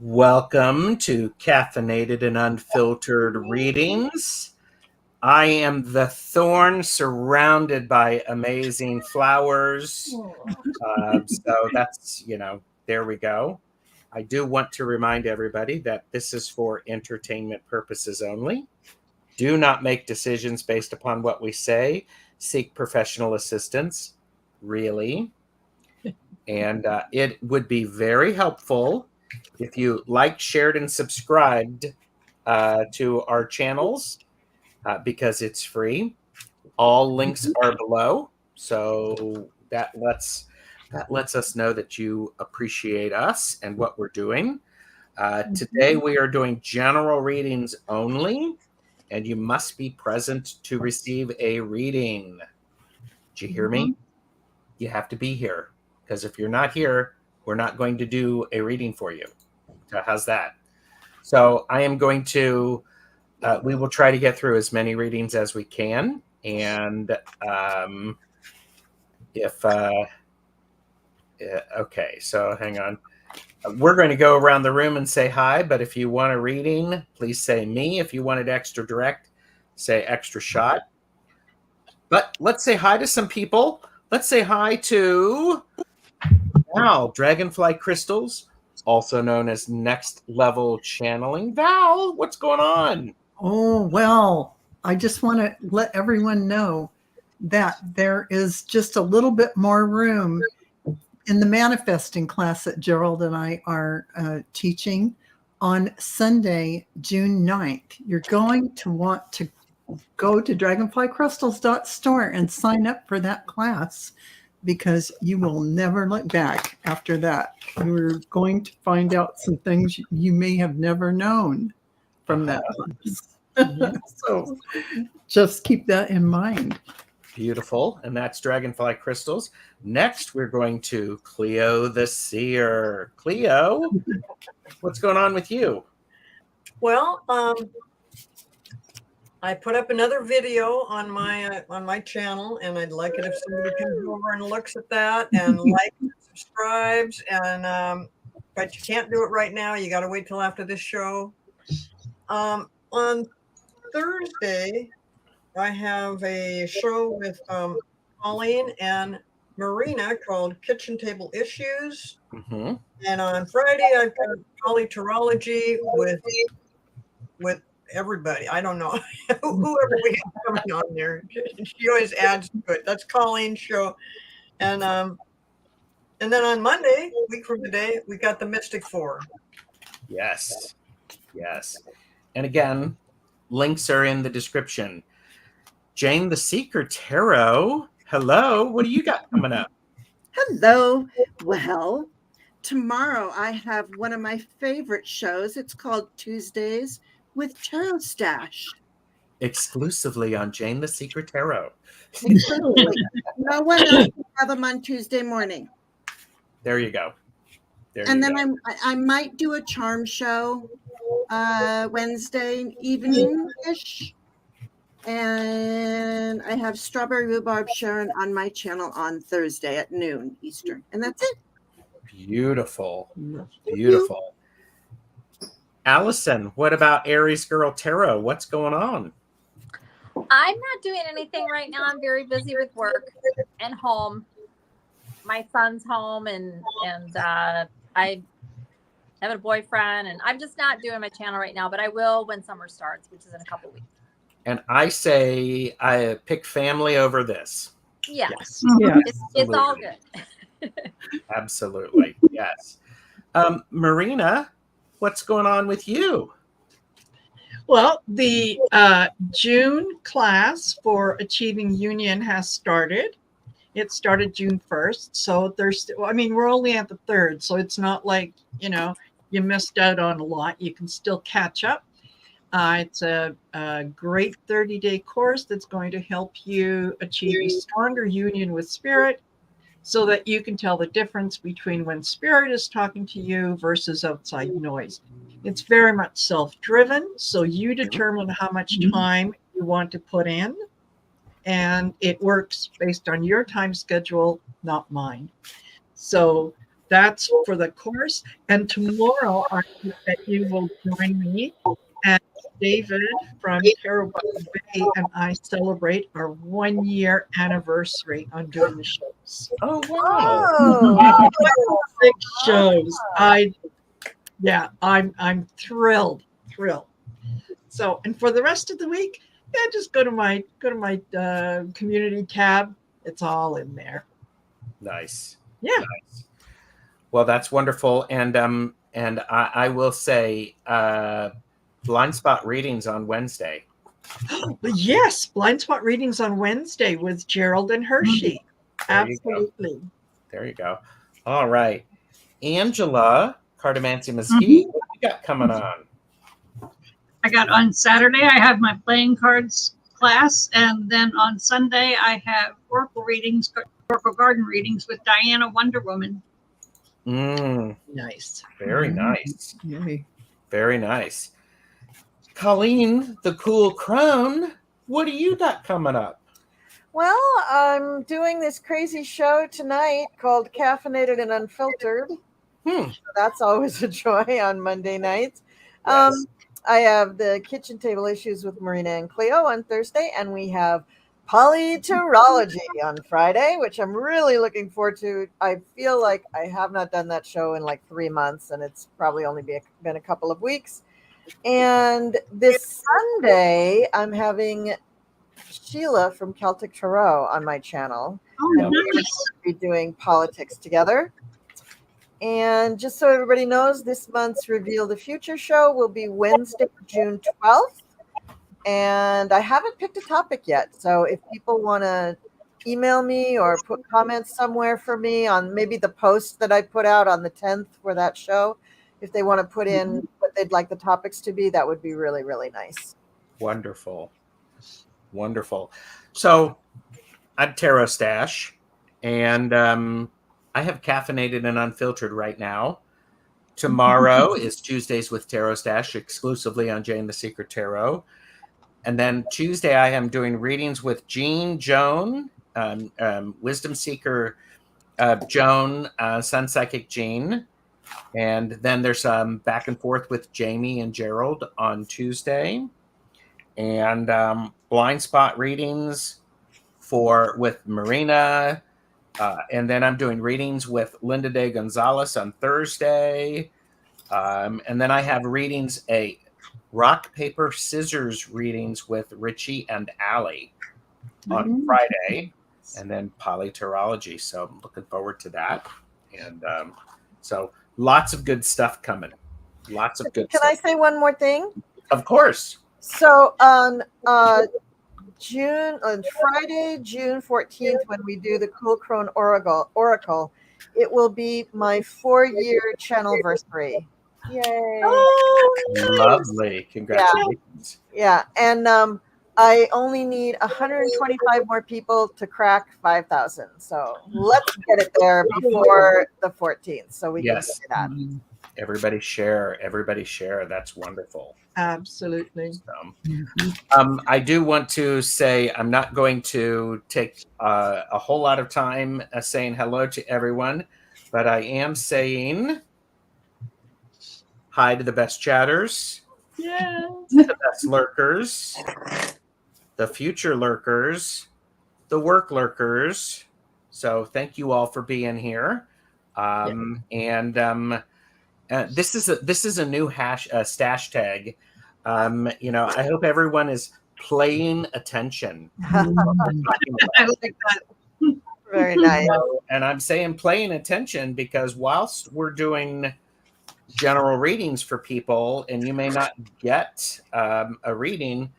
Welcome to Caffeinated and Unfiltered Readings. I am the thorn surrounded by amazing flowers. So that's, there we go. I do want to remind everybody that this is for entertainment purposes only. Do not make decisions based upon what we say. Seek professional assistance, really. And it would be very helpful if you liked, shared, and subscribed to our channels because it's free. All links are below, so that lets us know that you appreciate us and what we're doing. Today we are doing general readings only, and you must be present to receive a reading. Did you hear me? You have to be here, because if you're not here, we're not going to do a reading for you. So how's that? So I am going to, we will try to get through as many readings as we can. And okay, so hang on. We're going to go around the room and say hi, but if you want a reading, please say me. If you want it extra direct, say extra shot. But let's say hi to some people. Let's say hi to Val, Dragonfly Crystals, also known as Next Level Channeling. Val, what's going on? Oh, well, I just want to let everyone know that there is just a little bit more room in the manifesting class that Gerald and I are teaching on Sunday, June 9th. You're going to want to go to dragonflycrystals.store and sign up for that class, because you will never look back after that. You're going to find out some things you may have never known from that class. So just keep that in mind. Beautiful. And that's Dragonfly Crystals. Next, we're going to Cleo the Seer. Cleo, what's going on with you? Well, I put up another video on my channel, and I'd like it if somebody comes over and looks at that and likes and subscribes. And but you can't do it right now. You got to wait till after this show. On Thursday, I have a show with Colleen and Marina called Kitchen Table Issues. Mm-hmm. And on Friday, I've got polyterology with everybody. I don't know whoever we have coming on there. She always adds to it. That's Colleen's show. And then on Monday, a week from today, we got the Mystic Four. Yes. And again, links are in the description. Jane the Seeker Tarot, hello. What do you got coming up? Hello. Well, tomorrow I have one of my favorite shows. It's called Tuesdays with Tarot Stash. Exclusively on Jane the Seeker Tarot. No one else can have them on Tuesday morning. There you go. I might do a charm show Wednesday evening-ish. And I have Strawberry Rhubarb Sharon on my channel on Thursday at noon Eastern. And that's it. Beautiful. Allison, what about Aries Girl Tarot? What's going on? I'm not doing anything right now. I'm very busy with work and home. My son's home, and I have a boyfriend, and I'm just not doing my channel right now, but I will when summer starts, which is in a couple weeks. And I say I pick family over this. Yes. Yeah. It's all good. Absolutely. Yes. Marina, what's going on with you? Well, the June class for Achieving Union has started. It started June 1st. So we're only at the 3rd. So it's not like, you missed out on a lot. You can still catch up. It's a great 30-day course that's going to help you achieve a stronger union with spirit, so that you can tell the difference between when spirit is talking to you versus outside noise. It's very much self-driven, so you determine how much time you want to put in, and it works based on your time schedule, not mine. So That's for the course. And tomorrow, I hope that you will join me and David from Tarot Bay and I celebrate our 1 year anniversary on doing the shows. Oh, wow. Oh, 6 shows. I'm thrilled. So, and for the rest of the week, yeah, just go to my community tab. It's all in there. Nice. Yeah. Nice. Well, that's wonderful. And I will say blind spot readings on Wednesday. Yes, blind spot readings on Wednesday with Gerald and Hershey. Absolutely. There you go. All right. Angela, Cartomancy Mesquite, what you got coming on? I got on Saturday, I have my playing cards class. And then on Sunday, I have Oracle readings, Oracle Garden readings with Diana Wonder Woman. Nice. Very nice. Yay. Very nice. Colleen, the cool crone, what do you got coming up? well, I'm doing this crazy show tonight called Caffeinated and Unfiltered. That's always a joy on Monday nights. Yes. I have the kitchen table issues with Marina and Cleo on Thursday, and we have polyterology on Friday, which I'm really looking forward to. I feel like I have not done that show in like 3 months, and it's probably only been a couple of weeks. And this Sunday, I'm having Sheila from Celtic Tarot on my channel. Oh, And we're going to be doing politics together. And just so everybody knows, this month's Reveal the Future show will be Wednesday, June 12th. And I haven't picked a topic yet. So if people want to email me or put comments somewhere for me on maybe the post that I put out on the 10th for that show, if they want to put in what they'd like the topics to be, that would be really, really nice. Wonderful. Wonderful. So I'm Tarot Stash, and I have Caffeinated and Unfiltered right now. Tomorrow is Tuesdays with Tarot Stash exclusively on Jane the Secret Tarot. And then Tuesday, I am doing readings with Jean Joan, Wisdom Seeker Joan, Sun Psychic Jean. And then there's back and forth with Jamie and Gerald on Tuesday. And blind spot readings with Marina. And then I'm doing readings with Linda De Gonzalez on Thursday. And then I have readings, rock, paper, scissors readings with Richie and Allie on Friday. And then polyterology. So I'm looking forward to that. And so lots of good stuff coming. Lots of good Can stuff. I say one more thing? Of course. So on Friday, June 14th, when we do the Cool Crone Oracle, it will be my 4-year channelversary. Yay! Oh, Lovely. Congratulations. Yeah, and I only need 125 more people to crack 5,000. So let's get it there before the 14th, so we can do that. Everybody share. That's wonderful. Absolutely. I do want to say I'm not going to take a whole lot of time saying hello to everyone, but I am saying hi to the best chatters, the best lurkers, the future lurkers, the work lurkers. So thank you all for being here. And this is a new stash tag. I hope everyone is paying attention. I like that. Very nice. And I'm saying paying attention because whilst we're doing general readings for people, and you may not get a reading,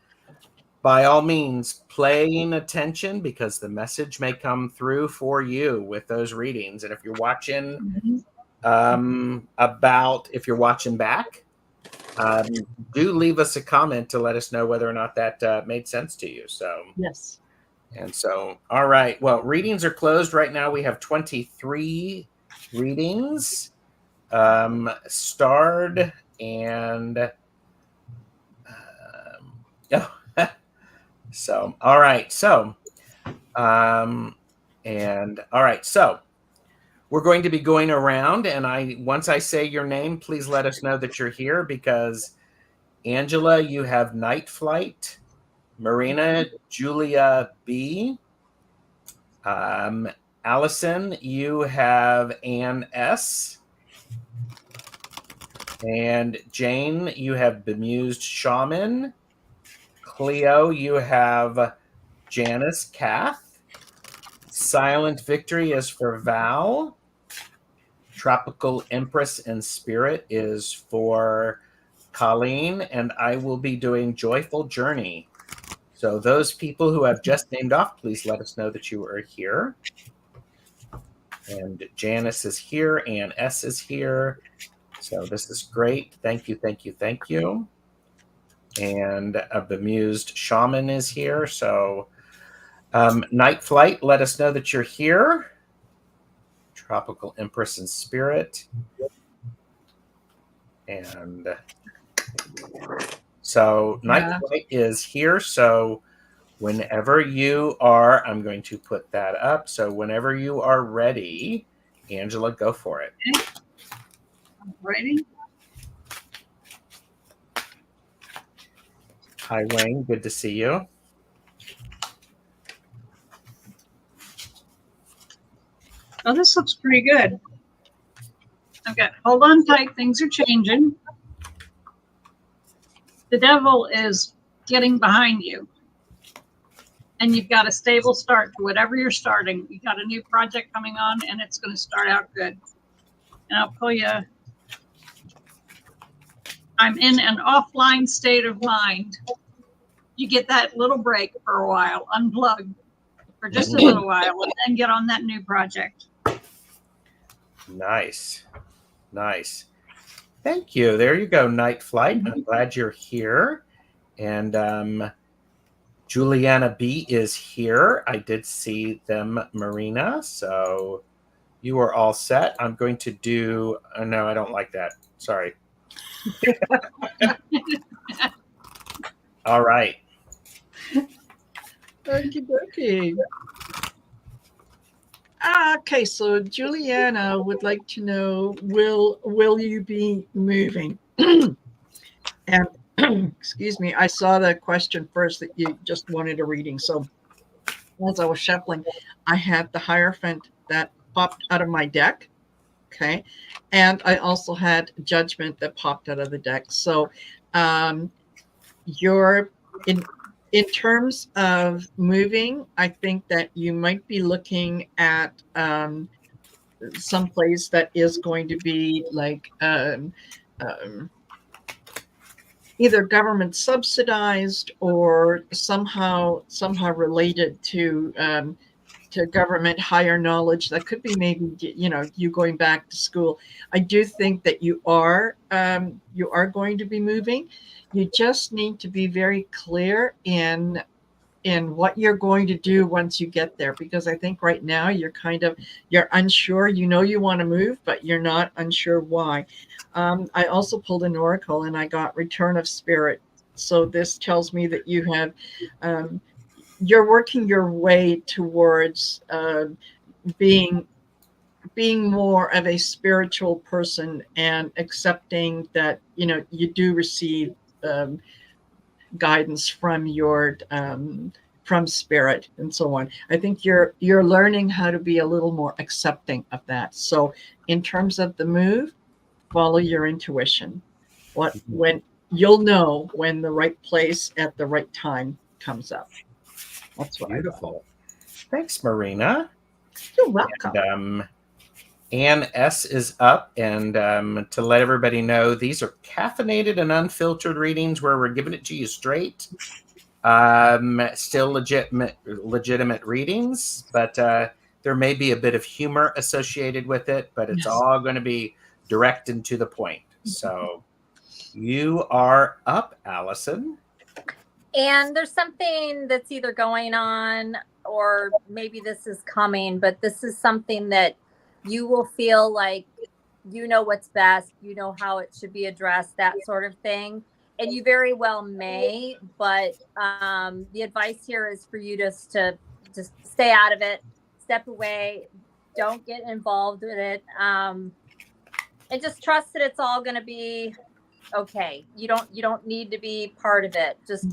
by all means, paying attention because the message may come through for you with those readings. And if you're watching if you're watching back, do leave us a comment to let us know whether or not that made sense to you. So yes. And so, all right. Well, readings are closed right now. We have 23 readings starred, and so all right. So we're going to be going around, and once I say your name, please let us know that you're here, because Angela, you have Night Flight. Marina, Julia B. Allison, you have Ann S. And Jane, you have Bemused Shaman. Cleo, you have Janice Kath. Silent Victory is for Val. Tropical Empress and Spirit is for Colleen, and I will be doing Joyful Journey. So those people who have just named off, please let us know that you are here. And Janice is here, Ann S is here. So this is great. Thank you, thank you, thank you. And a Bemused Shaman is here. So Night Flight, let us know that you're here. Tropical Empress and Spirit. And so Night Flight is here. So whenever you are, I'm going to put that up. So whenever you are ready, Angela, go for it. Ready? Hi, Wayne. Good to see you. Oh, this looks pretty good. I've got hold on tight, things are changing. The devil is getting behind you. And you've got a stable start to whatever you're starting. You've got a new project coming on and it's going to start out good. And I'll pull you. I'm in an offline state of mind. You get that little break for a while, unplug for just a little while, and then get on that new project. Nice. Nice. Thank you. There you go, Night Flight. I'm glad you're here. And Juliana B is here. I did see them, Marina. So you are all set. I'm going to do, oh, no, I don't like that. Sorry. All right. Okay. Okay, so Juliana would like to know, will you be moving? And excuse me, I saw the question first that you just wanted a reading. So as I was shuffling, I had the Hierophant that popped out of my deck. Okay. And I also had Judgment that popped out of the deck. So you're in terms of moving, I think that you might be looking at someplace that is going to be like either government subsidized or somehow related to government higher knowledge. That could be maybe, you know, you going back to school. I do think that you are going to be moving. You just need to be very clear in what you're going to do once you get there, because I think right now you're unsure. You know you want to move, but you're not unsure why. I also pulled an oracle and I got Return of Spirit. So this tells me that you have you're working your way towards being more of a spiritual person and accepting that, you know, you do receive guidance from your from spirit and so on. I think you're learning how to be a little more accepting of that. So in terms of the move, follow your intuition. When you'll know when the right place at the right time comes up. That's what Beautiful. Thanks, Marina. You're welcome. And, Ann S is up, and to let everybody know, these are caffeinated and unfiltered readings where we're giving it to you straight. Still legitimate readings, but there may be a bit of humor associated with it, but it's all going to be direct and to the point. So you are up, Allison. And there's something that's either going on or maybe this is coming, but this is something that you will feel like you know what's best, you know how it should be addressed, that sort of thing. And you very well may, but the advice here is for you just to stay out of it, step away. Don't get involved in it. And just trust that it's all going to be okay. You don't need to be part of it. Just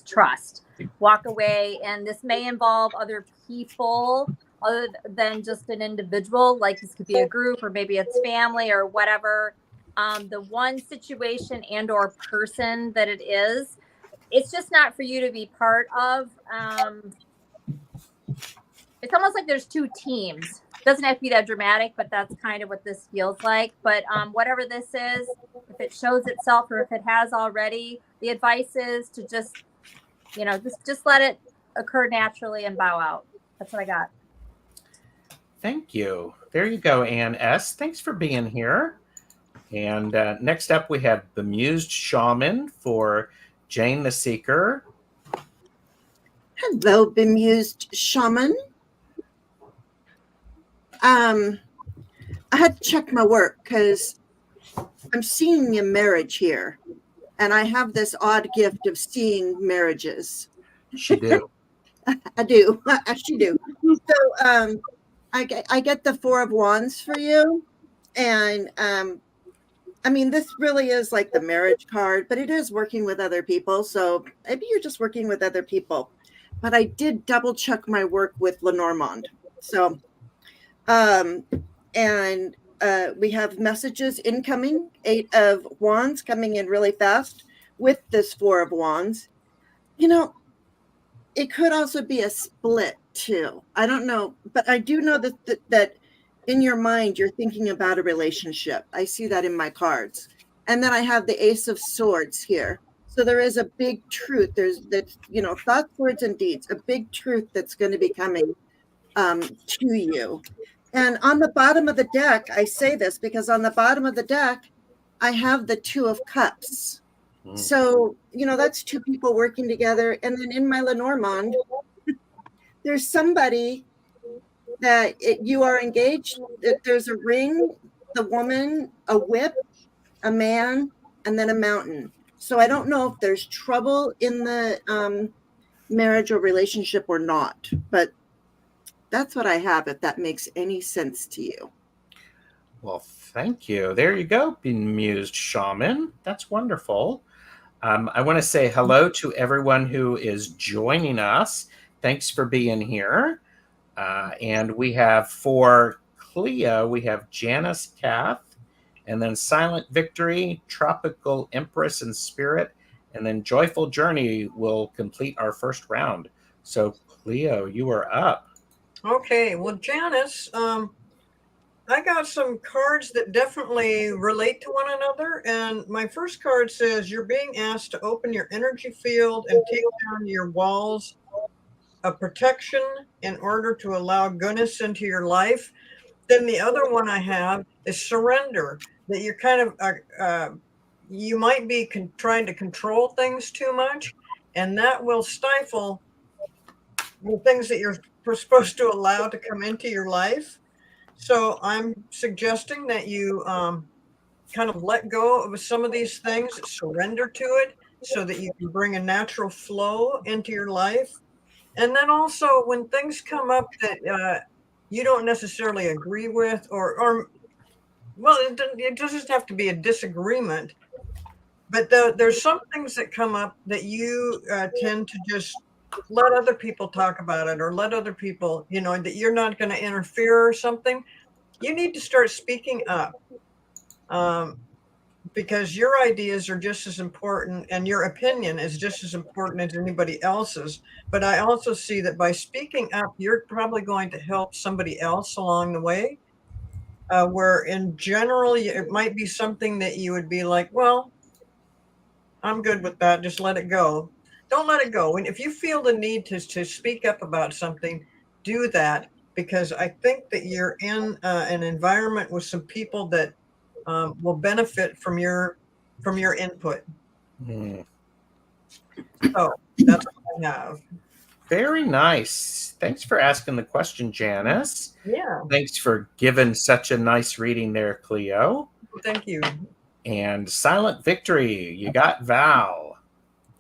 trust. Walk away. And this may involve other people other than just an individual. Like this could be a group, or maybe it's family or whatever. The one situation and or person that it is, it's just not for you to be part of. It's almost like there's two teams. Doesn't have to be that dramatic, but that's kind of what this feels like. But whatever this is, if it shows itself or if it has already, the advice is to just let it occur naturally and bow out. That's what I got. Thank you. There you go, Ann S. Thanks for being here. And next up, we have Bemused Shaman for Jane the Seeker. Hello, Bemused Shaman. I had to check my work because I'm seeing a marriage here, and I have this odd gift of seeing marriages. She do. I do. I actually do. So I get the Four of Wands for you, and I mean, this really is like the marriage card, but it is working with other people. So maybe you're just working with other people. But I did double check my work with Lenormand. So, and we have messages incoming, 8 of Wands coming in really fast with this 4 of Wands. You know, it could also be a split too. I don't know, but I do know that in your mind, you're thinking about a relationship. I see that in my cards. And then I have the Ace of Swords here. So there is a big truth. There's that, thoughts, words, and deeds, a big truth that's going to be coming to you. And on the bottom of the deck, I say this because on the bottom of the deck, I have the 2 of Cups. So, that's 2 people working together. And then in my Lenormand, there's somebody that you are engaged. There's a ring, the woman, a whip, a man, and then a mountain. So I don't know if there's trouble in the marriage or relationship or not, but that's what I have, if that makes any sense to you. Well, thank you. There you go, Bemused Shaman. That's wonderful. I want to say hello to everyone who is joining us. Thanks for being here. And we have for Cleo, we have Janice Kath, and then Silent Victory, Tropical Empress and Spirit, and then Joyful Journey will complete our first round. So Cleo, you are up. Okay, well, Janice, I got some cards that definitely relate to one another. And my first card says you're being asked to open your energy field and take down your walls of protection in order to allow goodness into your life. Then the other one I have is surrender, that you're kind of, you might be trying to control things too much, and that will stifle the things that you're supposed to allow to come into your life. So I'm suggesting that you kind of let go of some of these things, surrender to it, so that you can bring a natural flow into your life. And then also when things come up that you don't necessarily agree with, or well, it doesn't have to be a disagreement, but there's some things that come up that you tend to just let other people talk about it, or let other people, that you're not going to interfere or something. You need to start speaking up, because your ideas are just as important, and your opinion is just as important as anybody else's. But I also see that by speaking up, you're probably going to help somebody else along the way, where in general, it might be something that you would be like, well, I'm good with that. Just let it go. Don't let it go. And if you feel the need to speak up about something, do that, because I think that you're in an environment with some people that will benefit from your input. So that's what I have. Very nice. Thanks for asking the question, Janice. Yeah. Thanks for giving such a nice reading there, Cleo. Thank you. And Silent Victory, you got Val.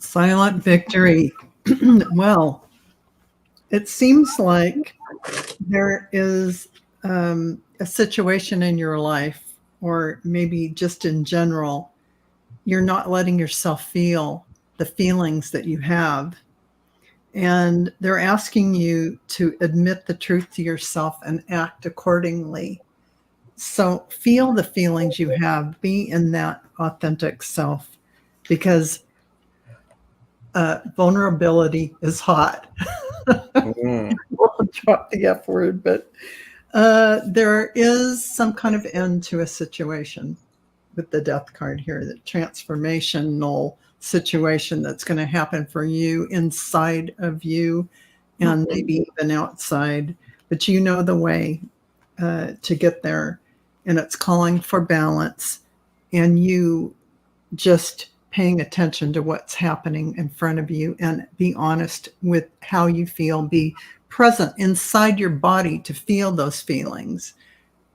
Silent Victory. Well, it seems like there is a situation in your life, or maybe just in general, you're not letting yourself feel the feelings that you have. And they're asking you to admit the truth to yourself and act accordingly. So feel the feelings you have, be in that authentic self, because vulnerability is hot. Mm. We'll drop the F word, but there is some kind of end to a situation with the death card here, the transformational situation that's going to happen for you inside of you and maybe even outside, but you know the way to get there, and it's calling for balance, and you just paying attention to what's happening in front of you and be honest with how you feel. Be present inside your body to feel those feelings.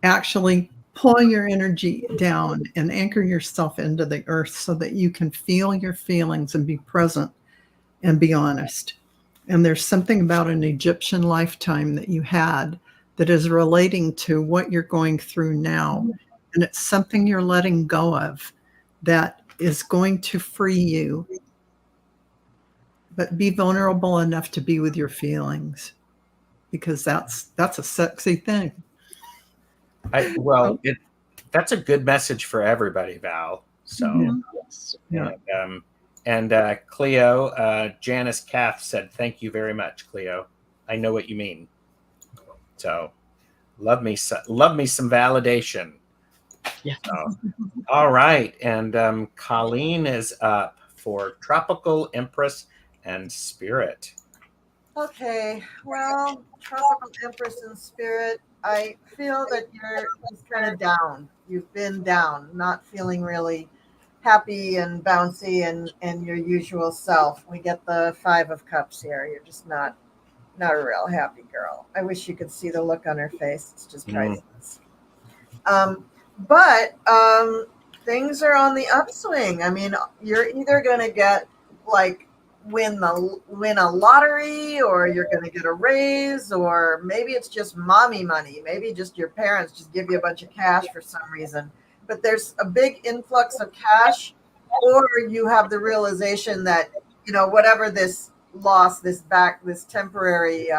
Actually pull your energy down and anchor yourself into the earth so that you can feel your feelings and be present and be honest. And there's something about an Egyptian lifetime that you had that is relating to what you're going through now. And it's something you're letting go of that is going to free you. But be vulnerable enough to be with your feelings, because that's a sexy thing. That's a good message for everybody, Val. So, Yeah. and Cleo, Janice Kath said, "Thank you very much, Cleo. I know what you mean." So, love me some validation. Yeah. So, all right, and Colleen is up for Tropical Empress and Spirit. Okay, well, Tropical Empress in Spirit, I feel that you're just kind of down. You've been down, not feeling really happy and bouncy and your usual self. We get the Five of Cups here. You're just not a real happy girl. I wish you could see the look on her face. It's just priceless. But things are on the upswing. I mean, you're either going to get like win a lottery, or you're going to get a raise, or maybe it's just mommy money. Maybe just your parents just give you a bunch of cash for some reason. But there's a big influx of cash, or you have the realization that, whatever this loss, this temporary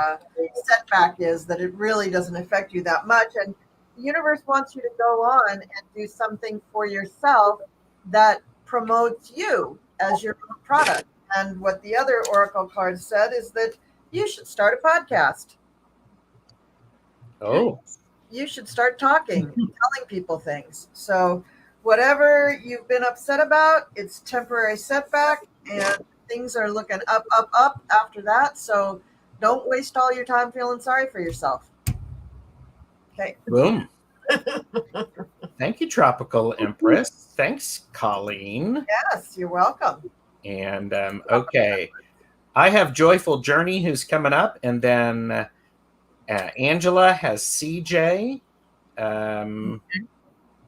setback is, that it really doesn't affect you that much. And the universe wants you to go on and do something for yourself that promotes you as your own product. And what the other oracle card said is that you should start a podcast. Oh, you should start talking, telling people things. So whatever you've been upset about, it's temporary setback, and things are looking up, up, up after that. So don't waste all your time feeling sorry for yourself. Okay. boom. Thank you, Tropical Empress. Thanks, Colleen. Yes, you're welcome. And okay, I have Joyful Journey who's coming up, and then Angela has CJ.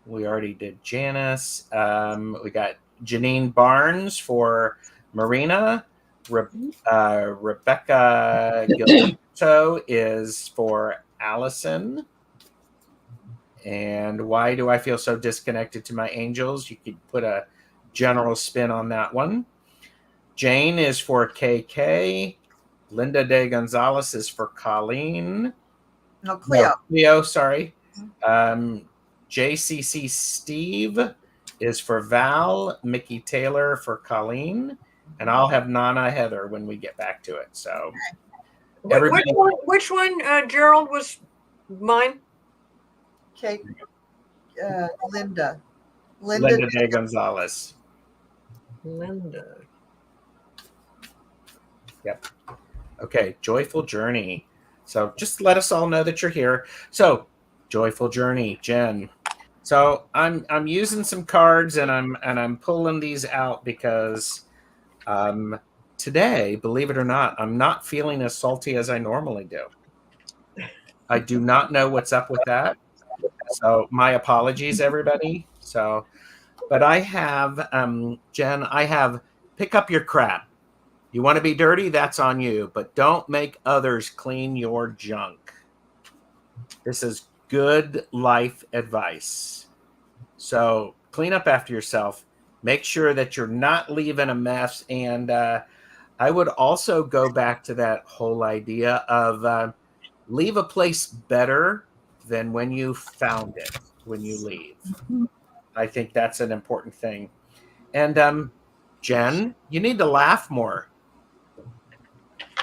We already did Janice. We got Janine Barnes for Marina. Rebecca Gilberto is for Allison. And why do I feel so disconnected to my angels? You could put a general spin on that one. Jane is for KK. Linda De Gonzalez is for Colleen. No, Cleo. Cleo, sorry. JCC Steve is for Val. Mickey Taylor for Colleen. And I'll have Nana Heather when we get back to it. So, everybody. Which one, Gerald, was mine? Okay. Linda De Gonzalez. Linda. Yep. Okay. Joyful Journey. So just let us all know that you're here. So, Joyful Journey, Jen. So I'm using some cards, and I'm pulling these out because today, believe it or not, I'm not feeling as salty as I normally do. I do not know what's up with that. So my apologies, everybody. So, but I have, Jen, I have pick up your crap. You want to be dirty? That's on you, but don't make others clean your junk. This is good life advice. So clean up after yourself. Make sure that you're not leaving a mess. And I would also go back to that whole idea of leave a place better than when you found it when you leave. I think that's an important thing. And Jen, you need to laugh more.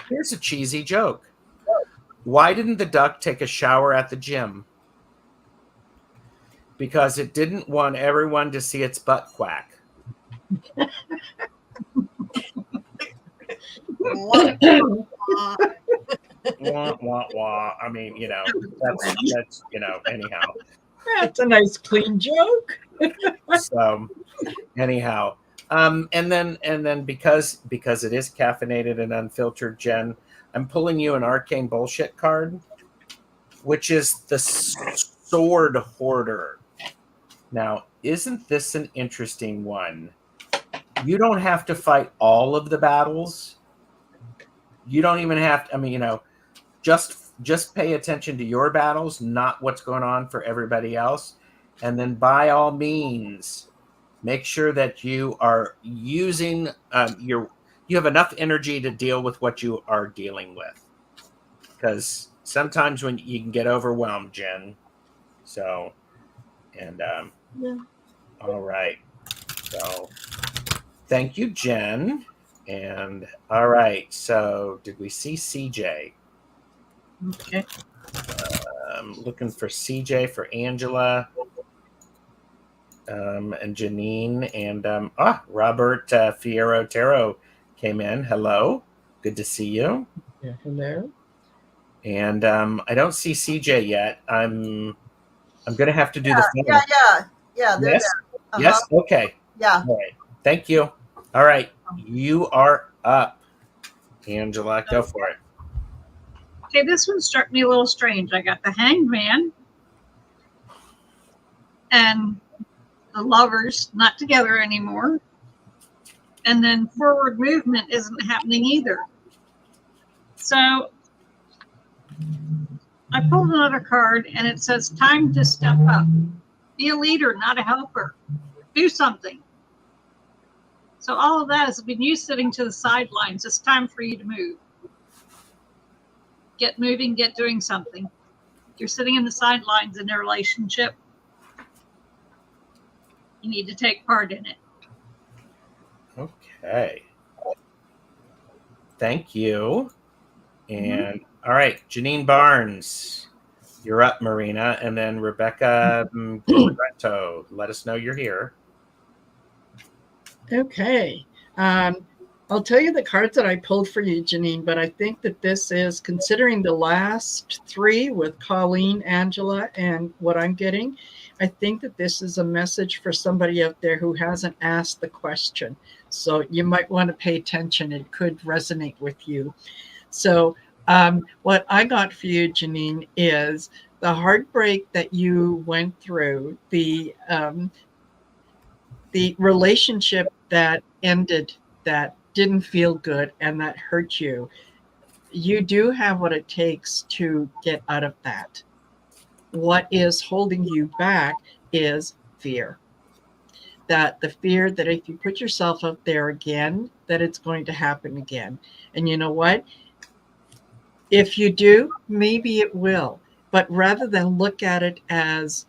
Here's a cheesy joke. Why didn't the duck take a shower at the gym? Because it didn't want everyone to see its butt quack. Wah, wah, wah. I mean, that's anyhow. That's a nice clean joke. So anyhow, and then because it is caffeinated and unfiltered, Jen, I'm pulling you an arcane bullshit card, which is the sword hoarder. Now, isn't this an interesting one? You don't have to fight all of the battles. You don't even have to, I mean, just pay attention to your battles, not what's going on for everybody else. And then by all means, make sure that you are using you have enough energy to deal with what you are dealing with. Because sometimes when you can get overwhelmed, Jen. So, and Yeah. all right. So thank you, Jen. And all right. So did we see CJ? Okay. I'm looking for CJ, for Angela, and Janine, and Robert Fierro Taro came in. Hello, good to see you. Yeah, hello. And I don't see CJ yet. I'm going to have to do the phone. Yeah. They're Yes. there. Yes. Okay. Yeah. All right. Thank you. All right. You are up, Angela. Go for it. Okay, this one struck me a little strange. I got the Hanged Man and the lovers not together anymore. And then forward movement isn't happening either. So I pulled another card and it says time to step up. Be a leader, not a helper. Do something. So all of that has been you sitting to the sidelines. It's time for you to move. Get moving, get doing something. You're sitting in the sidelines in a relationship. You need to take part in it. Okay. Thank you. And all right, Janine Barnes, you're up, Marina. And then Rebecca Greto, let us know you're here. Okay. I'll tell you the cards that I pulled for you, Janine, but I think that this is, considering the last three with Colleen, Angela, and what I'm getting, I think that this is a message for somebody out there who hasn't asked the question. So you might want to pay attention. It could resonate with you. So what I got for you, Janine, is the heartbreak that you went through, the relationship that ended, that didn't feel good and that hurt you. You do have what it takes to get out of that. What is holding you back is fear. That the fear that if you put yourself out there again, that it's going to happen again. And you know what? If you do, maybe it will. But rather than look at it as,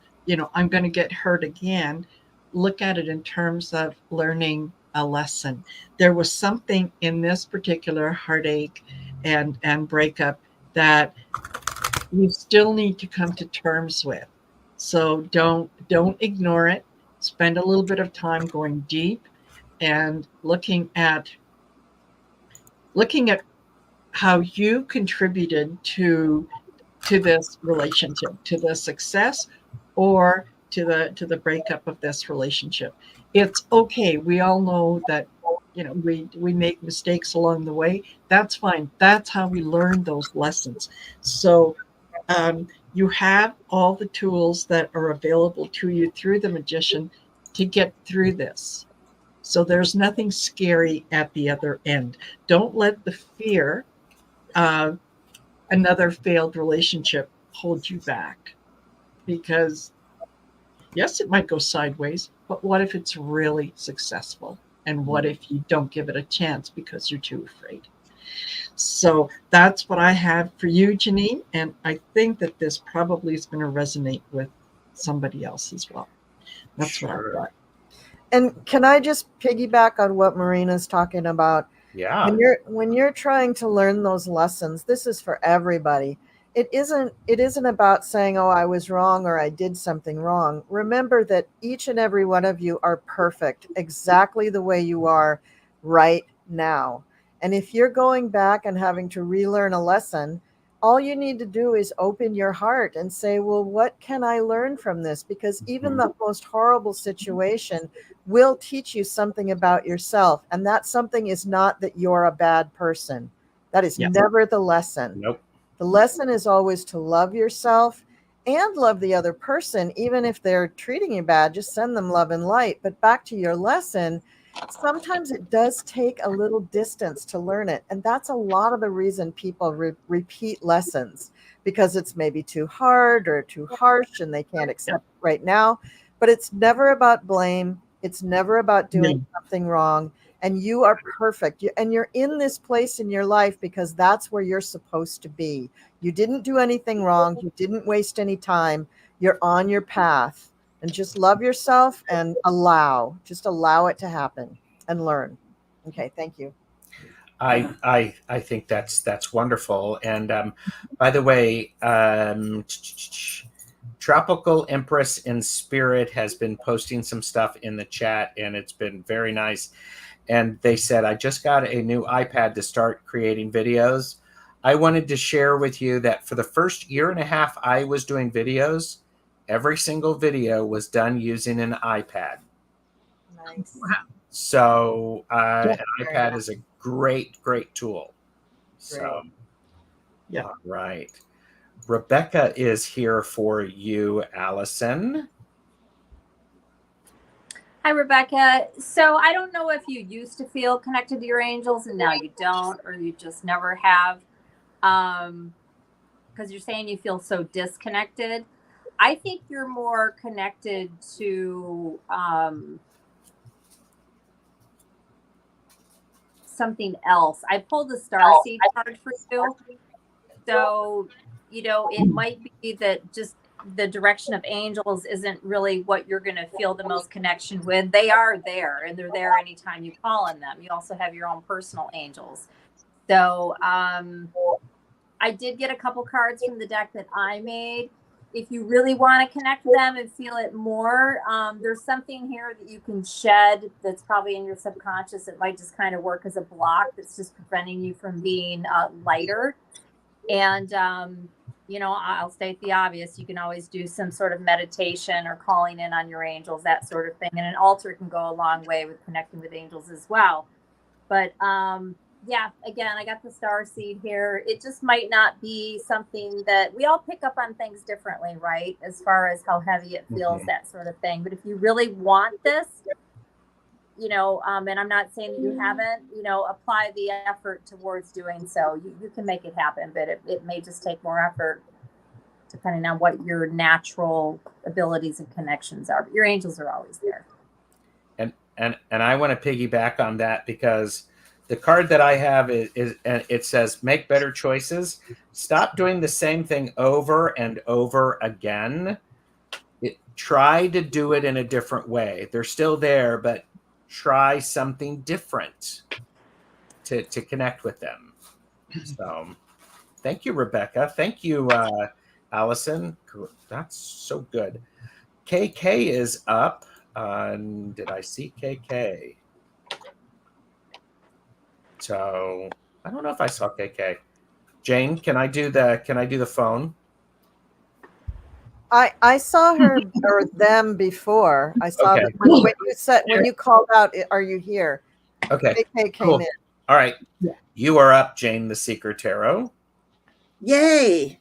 I'm going to get hurt again, look at it in terms of learning a lesson. There was something in this particular heartache and breakup that you still need to come to terms with. So don't ignore it. Spend a little bit of time going deep and looking at how you contributed to this relationship, to the success or to the breakup of this relationship. It's okay. We all know that, we make mistakes along the way. That's fine. That's how we learn those lessons. So you have all the tools that are available to you through the magician to get through this. So there's nothing scary at the other end. Don't let the fear of another failed relationship hold you back. because yes, it might go sideways, but what if it's really successful? And what if you don't give it a chance because you're too afraid? So that's what I have for you, Janine. And I think that this probably is going to resonate with somebody else as well. That's what I've got. And can I just piggyback on what Marina's talking about? Yeah. When you're trying to learn those lessons, this is for everybody. It isn't about saying, oh, I was wrong or I did something wrong. Remember that each and every one of you are perfect exactly the way you are right now. And if you're going back and having to relearn a lesson, all you need to do is open your heart and say, well, what can I learn from this? Because even the most horrible situation will teach you something about yourself. And that something is not that you're a bad person. That is never the lesson. Nope. The lesson is always to love yourself and love the other person, even if they're treating you bad. Just send them love and light. But back to your lesson, sometimes it does take a little distance to learn it. And that's a lot of the reason people repeat lessons, because it's maybe too hard or too harsh and they can't accept it right now. But it's never about blame. It's never about doing something wrong. And you are perfect. And you're in this place in your life because that's where you're supposed to be. You didn't do anything wrong. You didn't waste any time. You're on your path. And just love yourself and just allow it to happen and learn. Okay, thank you. I think that's wonderful. And by the way, Tropical Empress in Spirit has been posting some stuff in the chat, and it's been very nice. And they said, I just got a new iPad to start creating videos. I wanted to share with you that for the first year and a half I was doing videos, every single video was done using an iPad. Nice. Wow. So an iPad is a great tool. So, yeah. All right. Rebecca is here for you, Allison. Hi, Rebecca. So I don't know if you used to feel connected to your angels and now you don't, or you just never have, because you're saying you feel so disconnected. I think you're more connected to something else. I pulled the starseed card for you. So, it might be that just the direction of angels isn't really what you're going to feel the most connection with. They are there, and they're there anytime you call on them. You also have your own personal angels. So I did get a couple cards from the deck that I made. If you really want to connect with them and feel it more, there's something here that you can shed that's probably in your subconscious. It might just kind of work as a block that's just preventing you from being lighter. And, I'll state the obvious. You can always do some sort of meditation or calling in on your angels, that sort of thing. And an altar can go a long way with connecting with angels as well. But again, I got the star seed here. It just might not be something that we all pick up on things differently, right? As far as how heavy it feels, that sort of thing. But if you really want this, and I'm not saying that you haven't, apply the effort towards doing so. You can make it happen, but it may just take more effort depending on what your natural abilities and connections are. But your angels are always there. And I want to piggyback on that, because the card that I have is it says, make better choices. Stop doing the same thing over and over again. Try to do it in a different way. They're still there, but try something different to connect with them. So thank you, Rebecca. Thank you, Allison. That's so good. KK is up. Did I see KK? So I don't know if I saw KK. Jane, can I do the phone? I saw her or them before. I saw Okay. them when you called out, are you here? Okay. KK came Cool. in. All right. You are up, Jane the Seeker Tarot. Yay.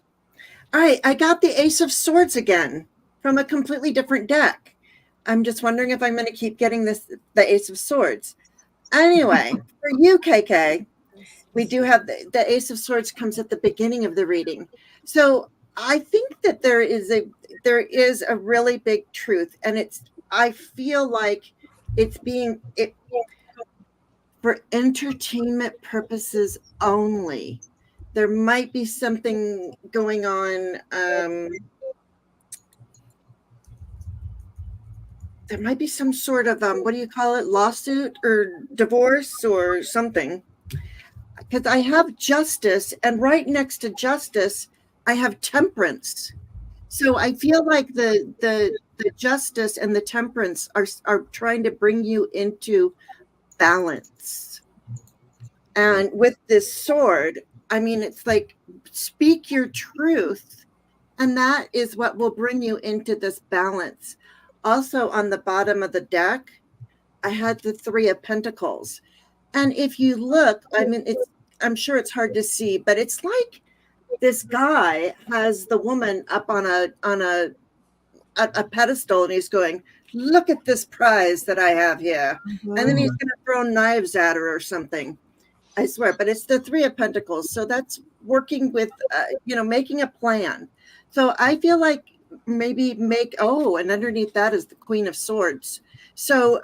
All right, I got the Ace of Swords again from a completely different deck. I'm just wondering if I'm going to keep getting the Ace of Swords. Anyway, for you, KK, we do have the Ace of Swords comes at the beginning of the reading. So I think that there is a really big truth, and I feel like it's being it for entertainment purposes only. There might be something going on. There might be some sort of what do you call it, lawsuit or divorce or something. Because I have justice, and right next to justice, I have temperance. So I feel like the justice and the temperance are trying to bring you into balance. And with this sword, I mean, it's like, speak your truth, and that is what will bring you into this balance. Also, on the bottom of the deck, I had the Three of Pentacles. And if you look, I mean, I'm sure it's hard to see, but it's like this guy has the woman up on a pedestal, and he's going, look at this prize that I have here. And then he's going to throw knives at her or something. I swear, but it's the Three of Pentacles. So that's working with, making a plan. So I feel like maybe and underneath that is the Queen of Swords. So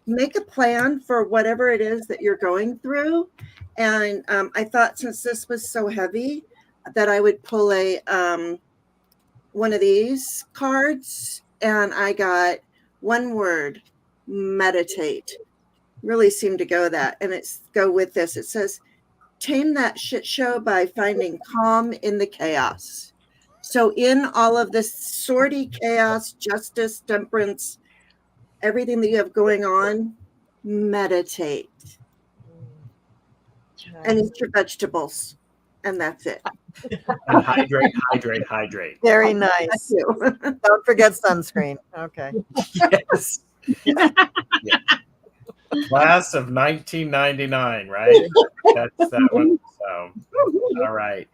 make a plan for whatever it is that you're going through. And I thought, since this was so heavy, that I would pull one of these cards, and I got one word: meditate. Really seemed to go with this. It says, tame that shit show by finding calm in the chaos. So in all of this sorty chaos, justice, temperance, everything that you have going on, meditate. And eat your vegetables. And that's it. And hydrate, hydrate, hydrate. Very nice. Don't forget sunscreen. Okay. Yes. Yeah. Class of 1999, right? That's that one. So, all right.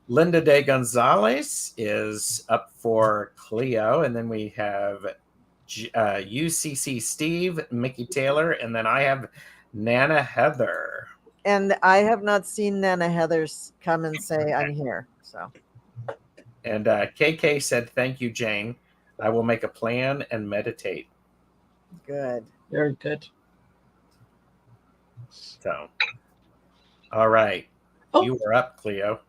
Linda De Gonzalez is up for Cleo, and then we have UCC Steve, Mickey Taylor, and then I have Nana Heather. And I have not seen Nana Heather's come and say I'm here. So. And KK said, thank you, Jane. I will make a plan and meditate. Good. Very good. So, all right. Oh. You are up, Cleo.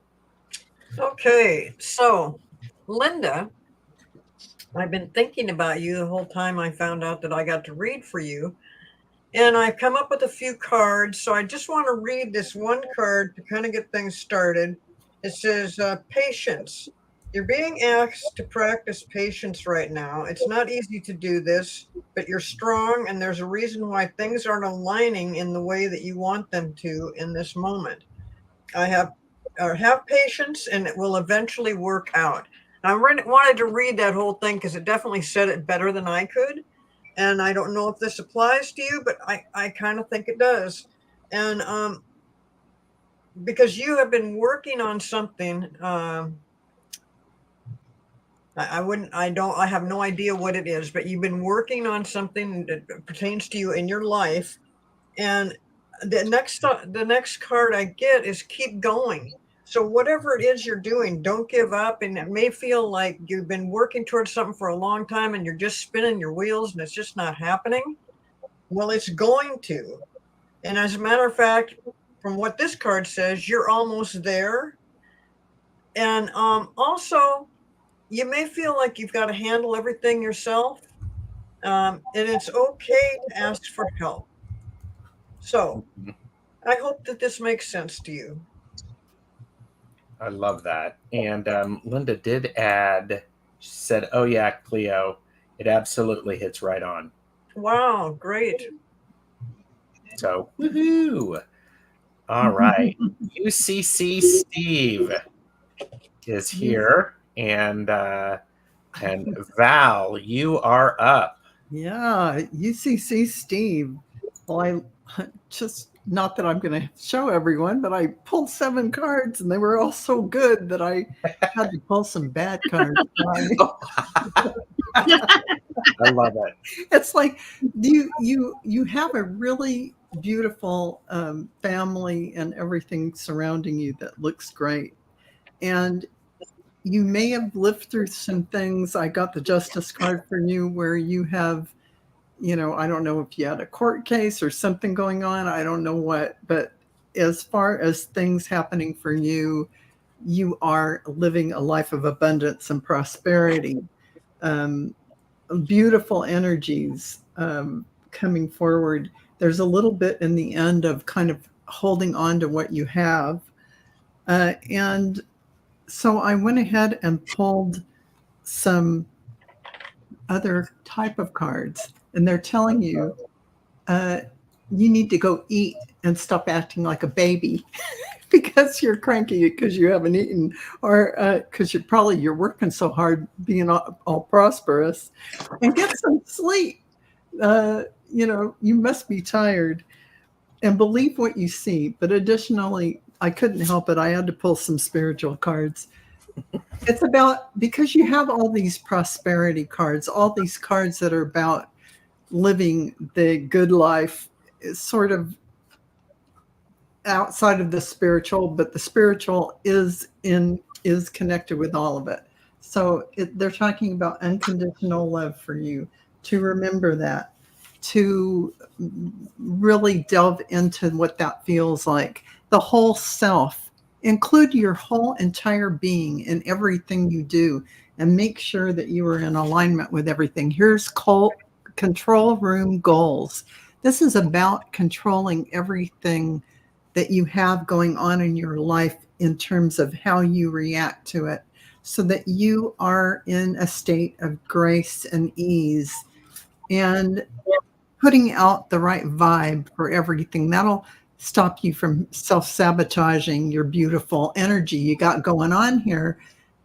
Okay, so Linda, I've been thinking about you the whole time I found out that I got to read for you. And I've come up with a few cards. So I just want to read this one card to kind of get things started. It says, patience. You're being asked to practice patience right now. It's not easy to do this, but you're strong, and there's a reason why things aren't aligning in the way that you want them to in this moment. Have patience, and it will eventually work out. I wanted to read that whole thing because it definitely said it better than I could. And I don't know if this applies to you, but I kind of think it does. And because you have been working on something, I have no idea what it is, but you've been working on something that pertains to you in your life. And the next card I get is keep going. So whatever it is you're doing, don't give up. And it may feel like you've been working towards something for a long time and you're just spinning your wheels and it's just not happening. Well, it's going to. And as a matter of fact, from what this card says, you're almost there. And also, you may feel like you've got to handle everything yourself. And it's okay to ask for help. So I hope that this makes sense to you. I love that. And Linda did add, she said, oh yeah, Cleo, it absolutely hits right on. Wow, great. So, woohoo. All right. UCC Steve is here. And Val, you are up. Yeah, UCC Steve. Well, I just, not that I'm going to show everyone, but I pulled 7 cards and they were all so good that I had to pull some bad cards. I love it. It's like you have a really beautiful family and everything surrounding you that looks great. And you may have lived through some things. I got the justice card for you where you have, I don't know if you had a court case or something going on. I don't know what, but as far as things happening for you, you are living a life of abundance and prosperity. Um, Beautiful energies coming forward. There's a little bit in the end of kind of holding on to what you have. And so I went ahead and pulled some other type of cards, and they're telling you you need to go eat and stop acting like a baby because you're cranky because you haven't eaten, or because you're working so hard being all prosperous, and get some sleep. You must be tired, and believe what you see. But additionally, I couldn't help it. I had to pull some spiritual cards. It's about, because you have all these prosperity cards, all these cards that are about living the good life, sort of outside of the spiritual, but the spiritual is connected with all of it. So they're talking about unconditional love for you, to remember that, to really delve into what that feels like. The whole self, include your whole entire being in everything you do, and make sure that you are in alignment with everything. Here's control room goals. This is about controlling everything that you have going on in your life in terms of how you react to it, so that you are in a state of grace and ease, and putting out the right vibe for everything. That'll stop you from self-sabotaging your beautiful energy you got going on here.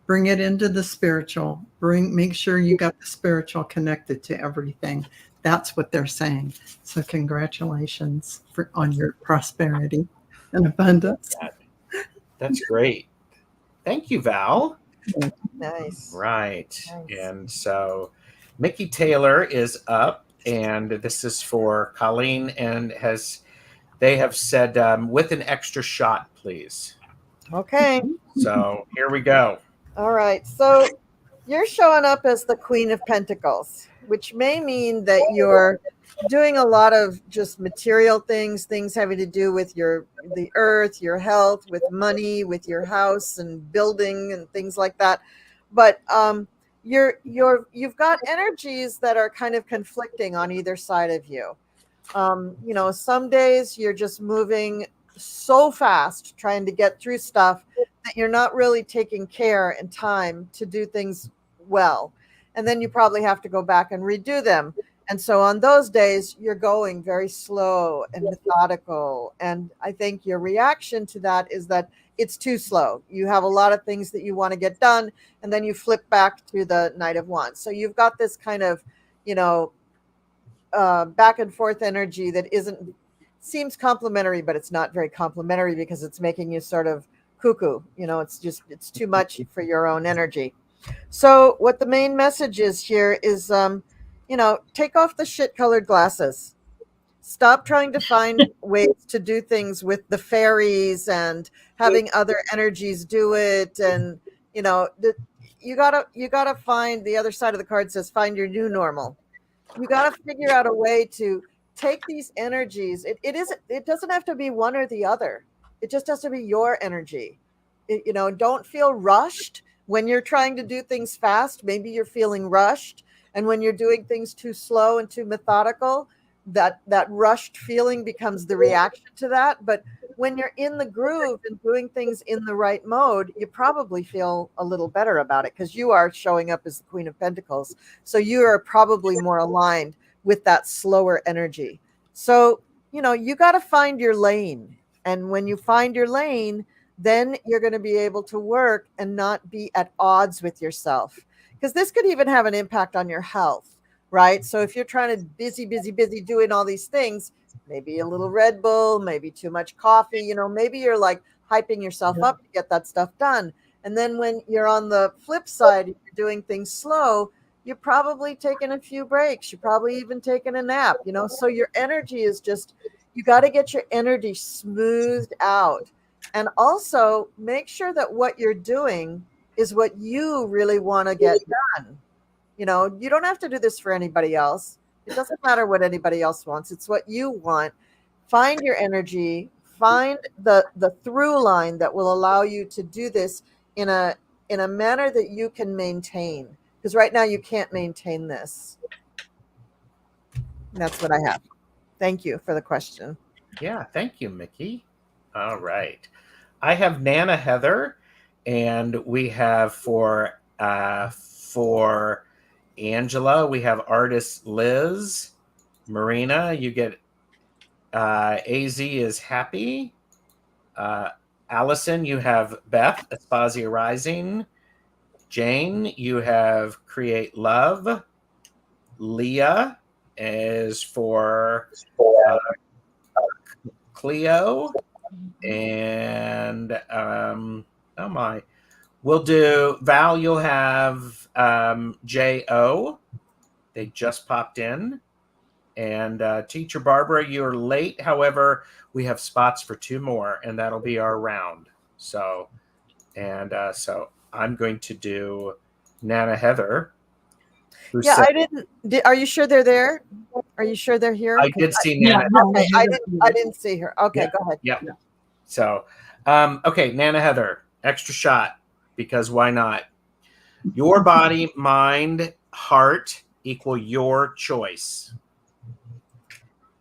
Bring it into the spiritual. Make sure you got the spiritual connected to everything. That's what they're saying. So congratulations on your prosperity and abundance. That's great. Thank you, Val. Nice. Right. Nice. And so Mickey Taylor is up, and this is for Colleen, and they have said with an extra shot, please. Okay. So here we go. All right. So you're showing up as the Queen of Pentacles, which may mean that you're doing a lot of just material things having to do with the earth, your health, with money, with your house and building and things like that. But you've got energies that are kind of conflicting on either side of you. Some days you're just moving so fast trying to get through stuff that you're not really taking care and time to do things well. And then you probably have to go back and redo them. And so on those days, you're going very slow and methodical. And I think your reaction to that is that it's too slow. You have a lot of things that you want to get done, and then you flip back to the Knight of Wands. So you've got this kind of, back and forth energy that seems complimentary, but it's not very complimentary because it's making you sort of cuckoo. It's too much for your own energy. So what the main message is here is, take off the shit colored glasses. Stop trying to find ways to do things with the fairies and having other energies do it. And, you gotta find, the other side of the card says, find your new normal. You got to figure out a way to take these energies. It doesn't have to be one or the other. It just has to be your energy. Don't feel rushed when you're trying to do things fast. Maybe you're feeling rushed. And when you're doing things too slow and too methodical, that rushed feeling becomes the reaction to that. But when you're in the groove and doing things in the right mode, you probably feel a little better about it, because you are showing up as the Queen of Pentacles. So you are probably more aligned with that slower energy. So, you got to find your lane. And when you find your lane, then you're going to be able to work and not be at odds with yourself. Because this could even have an impact on your health, right? So if you're trying to busy doing all these things, maybe a little Red Bull, maybe too much coffee, maybe you're like hyping yourself up to get that stuff done. And then when you're on the flip side, you're doing things slow, you're probably taking a few breaks. You're probably even taking a nap, so your energy is just, you got to get your energy smoothed out. And also make sure that what you're doing is what you really want to get done. You know, you don't have to do this for anybody else. It doesn't matter what anybody else wants. It's what you want. Find your energy, find the through line that will allow you to do this in a manner that you can maintain. Because right now you can't maintain this. That's what I have. Thank you for the question. Yeah, thank you, Mickey. All right. I have Nana Heather, and we have for Angela, we have artist Liz. Marina, you get AZ is happy. Allison, you have Beth, Aspasia Rising. Jane, you have Create Love. Leah is for Cleo. And oh my, we'll do Val. You'll have Jo. They just popped in, and Teacher Barbara, you're late. However, we have spots for 2 more, and that'll be our round. So, so I'm going to do Nana Heather. Yeah, I didn't. Are you sure they're there? Are you sure they're here? I did see Nana. Okay, I didn't see her. Okay, Yeah. go ahead. Yeah. So, okay, Nana Heather, extra shot, because why not? Your body, mind, heart equal your choice.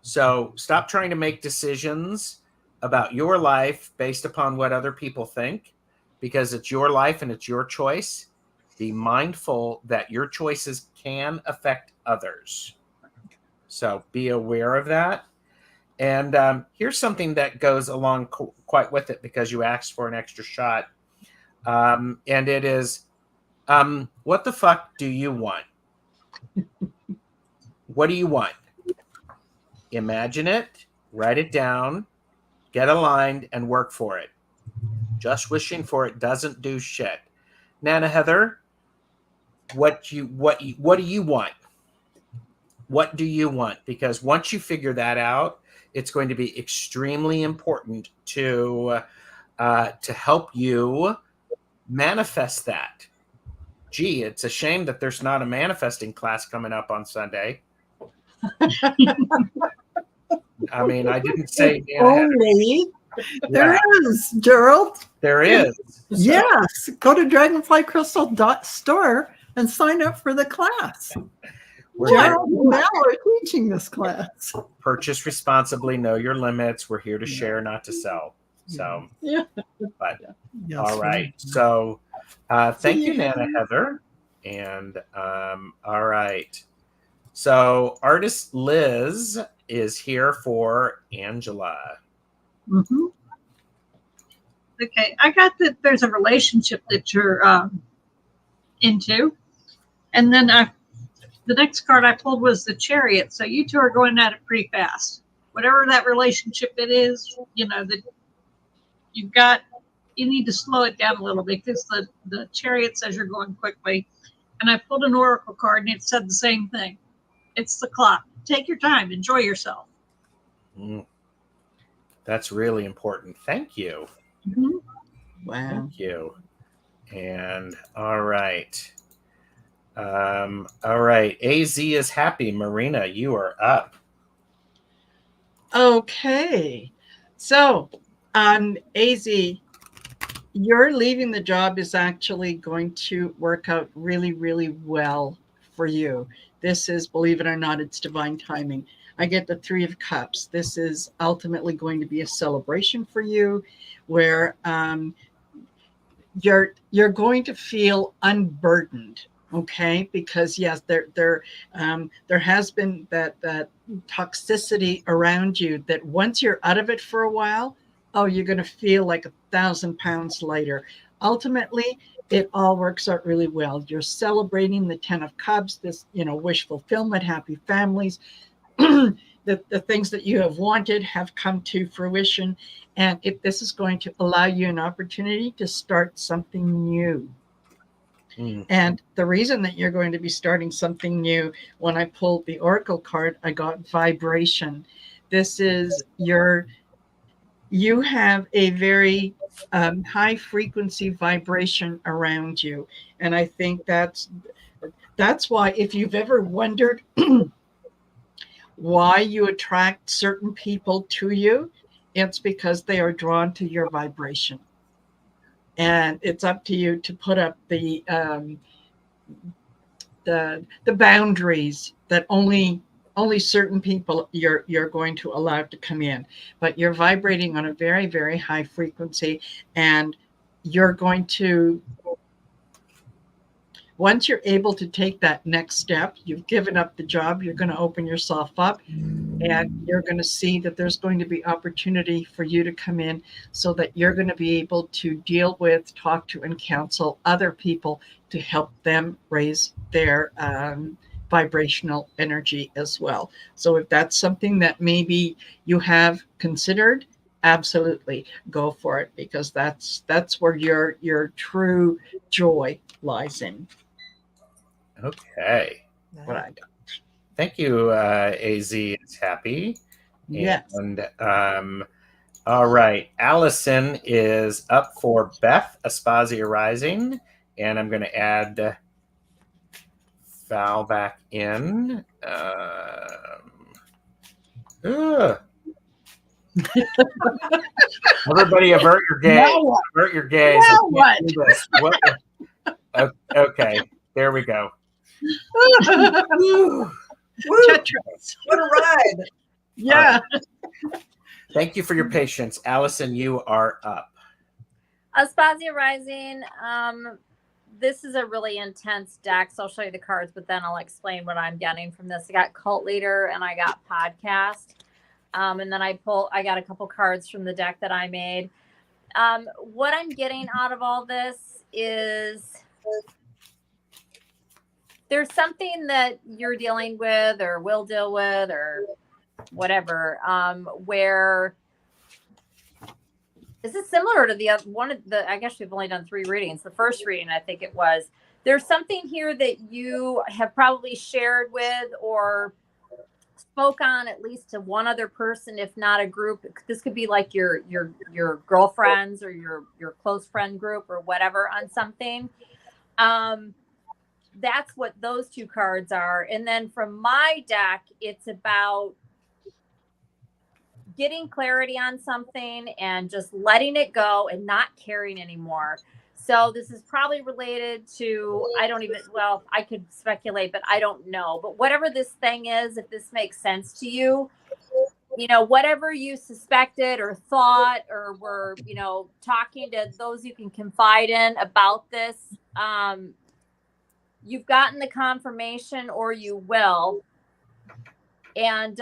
So stop trying to make decisions about your life based upon what other people think, because it's your life and it's your choice. Be mindful that your choices can affect others. So be aware of that. And here's something that goes along quite with it, because you asked for an extra shot. And it is, what the fuck do you want? What do you want? Imagine it, write it down, get aligned, and work for it. Just wishing for it doesn't do shit. Nana Heather, what do you want? What do you want? Because once you figure that out, it's going to be extremely important to help you manifest that. Gee, it's a shame that there's not a manifesting class coming up on Sunday. I mean, I didn't say Only there is, Gerald. There is. So. Yes, go to dragonflycrystal.store and sign up for the class. Gerald and Val are teaching this class. Purchase responsibly, know your limits. We're here to share, not to sell. So, but all right. So, thank you, Nana Heather. And all right. So, artist Liz is here for Angela. Mm-hmm. Okay, I got that there's a relationship that you're into, and then the next card I pulled was the Chariot. So you two are going at it pretty fast. Whatever that relationship it is, you know that you need to slow it down a little bit, because the Chariot says you're going quickly. And I pulled an oracle card, and it said the same thing. It's the clock. Take your time. Enjoy yourself. That's really important. Thank you. Mm-hmm. Wow. Thank you. And all right. All right. AZ is happy. Marina, you are up. Okay. So, AZ, your leaving the job is actually going to work out really, really well for you. This is, believe it or not, it's divine timing. I get the 3 of Cups. This is ultimately going to be a celebration for you, where you're going to feel unburdened. Okay, because yes, there has been that toxicity around you, that once you're out of it for a while, oh, you're going to feel like 1,000 pounds lighter. Ultimately, it all works out really well. You're celebrating the 10 of Cups, this, wish fulfillment, happy families. The things that you have wanted have come to fruition. And this is going to allow you an opportunity to start something new. And the reason that you're going to be starting something new, when I pulled the Oracle card, I got vibration. This is you're you have a very high frequency vibration around you. And I think that's why, if you've ever wondered why you attract certain people to you, it's because they are drawn to your vibration. And it's up to you to put up the boundaries that only certain people you're going to allow to come in. But you're vibrating on a very, very high frequency, and you're going to, once you're able to take that next step, you've given up the job, you're going to open yourself up, and you're going to see that there's going to be opportunity for you to come in, so that you're going to be able to deal with, talk to, and counsel other people to help them raise their vibrational energy as well. So if that's something that maybe you have considered, absolutely go for it, because that's where your true joy lies in. Okay. What I got. Thank you, AZ is happy. Yes. And all right, Allison is up for Beth Aspasia Rising, and I'm going to add Val back in. Everybody avert your gaze. Now what? Avert your gaze. Now I can't do this. What? Okay, there we go. Woo! Tetris. What a ride! Yeah. Thank you for your patience. Allison, you are up. Aspasia Rising. This is a really intense deck, so I'll show you the cards, but then I'll explain what I'm getting from this. I got Cult Leader and I got Podcast. And then I got a couple cards from the deck that I made. What I'm getting out of all this is there's something that you're dealing with or will deal with or whatever, where this is similar to the other one of the, I guess we've only done 3 readings. The first reading, I think it was, there's something here that you have probably shared with or spoke on at least to one other person, if not a group. This could be like your girlfriends or your close friend group or whatever on something. That's what those 2 cards are. And then from my deck, it's about getting clarity on something and just letting it go and not caring anymore. So this is probably related to, I could speculate, but I don't know. But whatever this thing is, if this makes sense to you, whatever you suspected or thought or were, talking to those you can confide in about this, you've gotten the confirmation or you will. And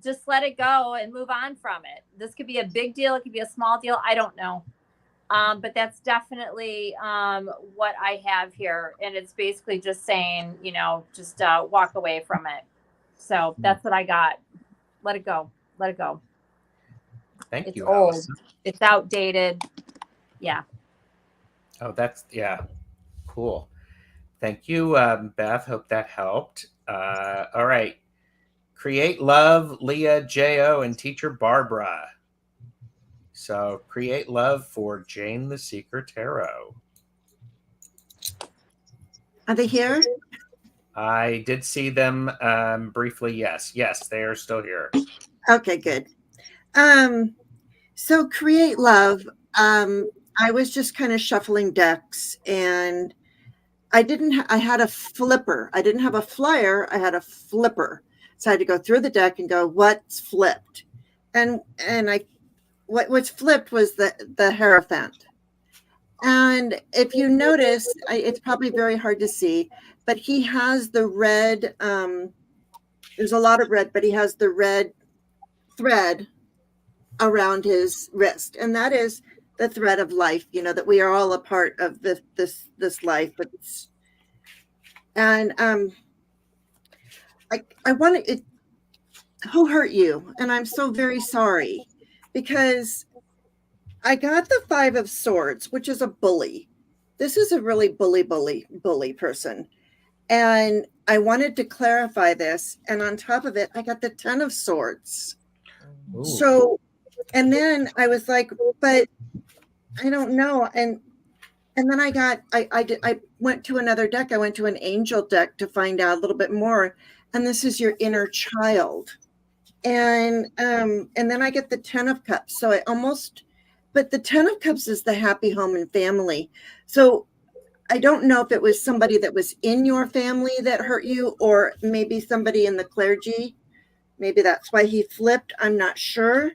just let it go and move on from it. This could be a big deal. It could be a small deal. I don't know. But that's definitely what I have here. And it's basically just saying, just walk away from it. So that's what I got. Let it go. Let it go. Thank you, old. Allison. It's outdated. Yeah. Oh, cool. Thank you, Beth. Hope that helped. All right. Create Love, Leah, J.O., and Teacher Barbara. So Create Love for Jane the Seeker Tarot. Are they here? I did see them briefly. Yes, they are still here. Okay, good. So Create Love, I was just kind of shuffling decks, and I had a flipper. I didn't have a flyer. I had a flipper. So I had to go through the deck and go, what's flipped? And what's flipped was the Hierophant. And if you notice, it's probably very hard to see, but he has the red, there's a lot of red, but he has the red thread around his wrist. And that is the thread of life, that we are all a part of this life. I want to, who hurt you? And I'm so very sorry, because I got the 5 of Swords, which is a bully. This is a really bully person. And I wanted to clarify this. And on top of it, I got the 10 of Swords. Ooh. So And then I was like, but I don't know. And then I went to another deck. I went to an angel deck to find out a little bit more. And this is your inner child. And then I get the 10 of Cups. So but the 10 of Cups is the happy home and family. So I don't know if it was somebody that was in your family that hurt you, or maybe somebody in the clergy. Maybe that's why he flipped. I'm not sure.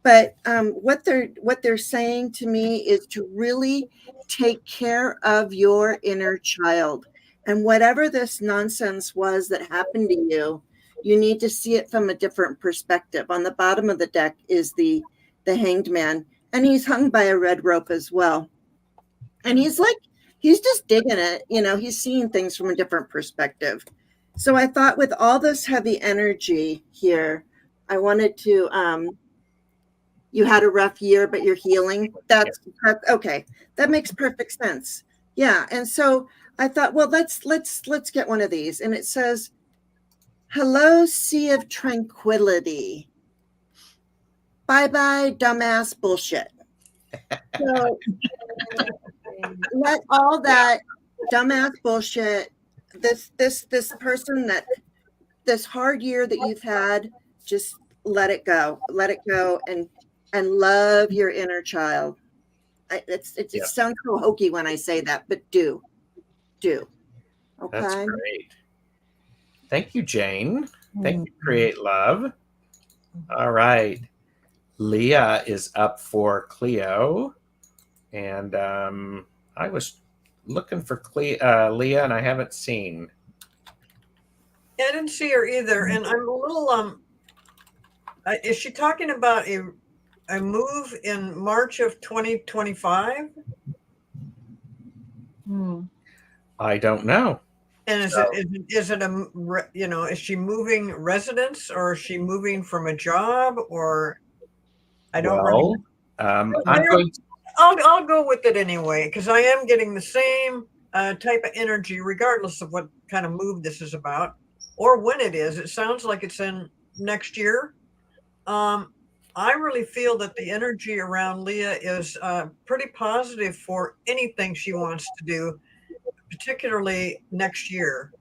But what they're saying to me is to really take care of your inner child. And whatever this nonsense was that happened to you, you need to see it from a different perspective. On the bottom of the deck is the hanged man, and he's hung by a red rope as well. And he's just digging it. He's seeing things from a different perspective. So I thought, with all this heavy energy here, I wanted to you had a rough year, but you're healing. That's okay. That makes perfect sense. Yeah. And so I thought, well, let's get one of these. And it says, "Hello, Sea of Tranquility. Bye-bye, dumbass bullshit." So let all that dumbass bullshit, this person, that this hard year that you've had, just let it go. Let it go and love your inner child. It sounds so hokey when I say that, but do. Okay. That's great. Thank you, Jane. Thank you, Create Love. All right. Leah is up for Cleo. And I was looking for Leah, and I haven't seen. I didn't see her either. And I'm a little, is she talking about a move in March of 2025? I don't know. And is it is she moving residence, or is she moving from a job, or I don't really. I'll go with it anyway, because I am getting the same type of energy, regardless of what kind of move this is about or when it is. It sounds like it's in next year. I really feel that the energy around Leah is pretty positive for anything she wants to do, particularly next year,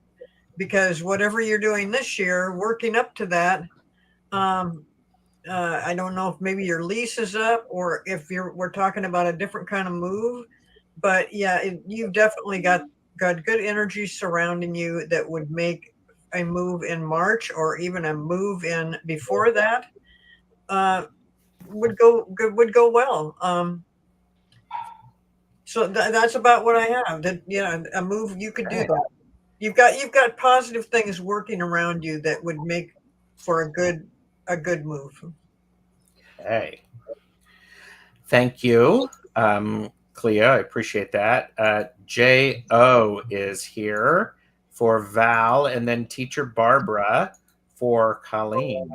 because whatever you're doing this year, working up to that, I don't know if maybe your lease is up, or if we're talking about a different kind of move, but yeah, you've definitely got good energy surrounding you that would make a move in March, or even a move in before that would go well. So that's about what I have. That a move you could do that. You've got positive things working around you that would make for a good move. Hey, thank you, Cleo. I appreciate that. J.O. is here for Val, and then Teacher Barbara for Colleen.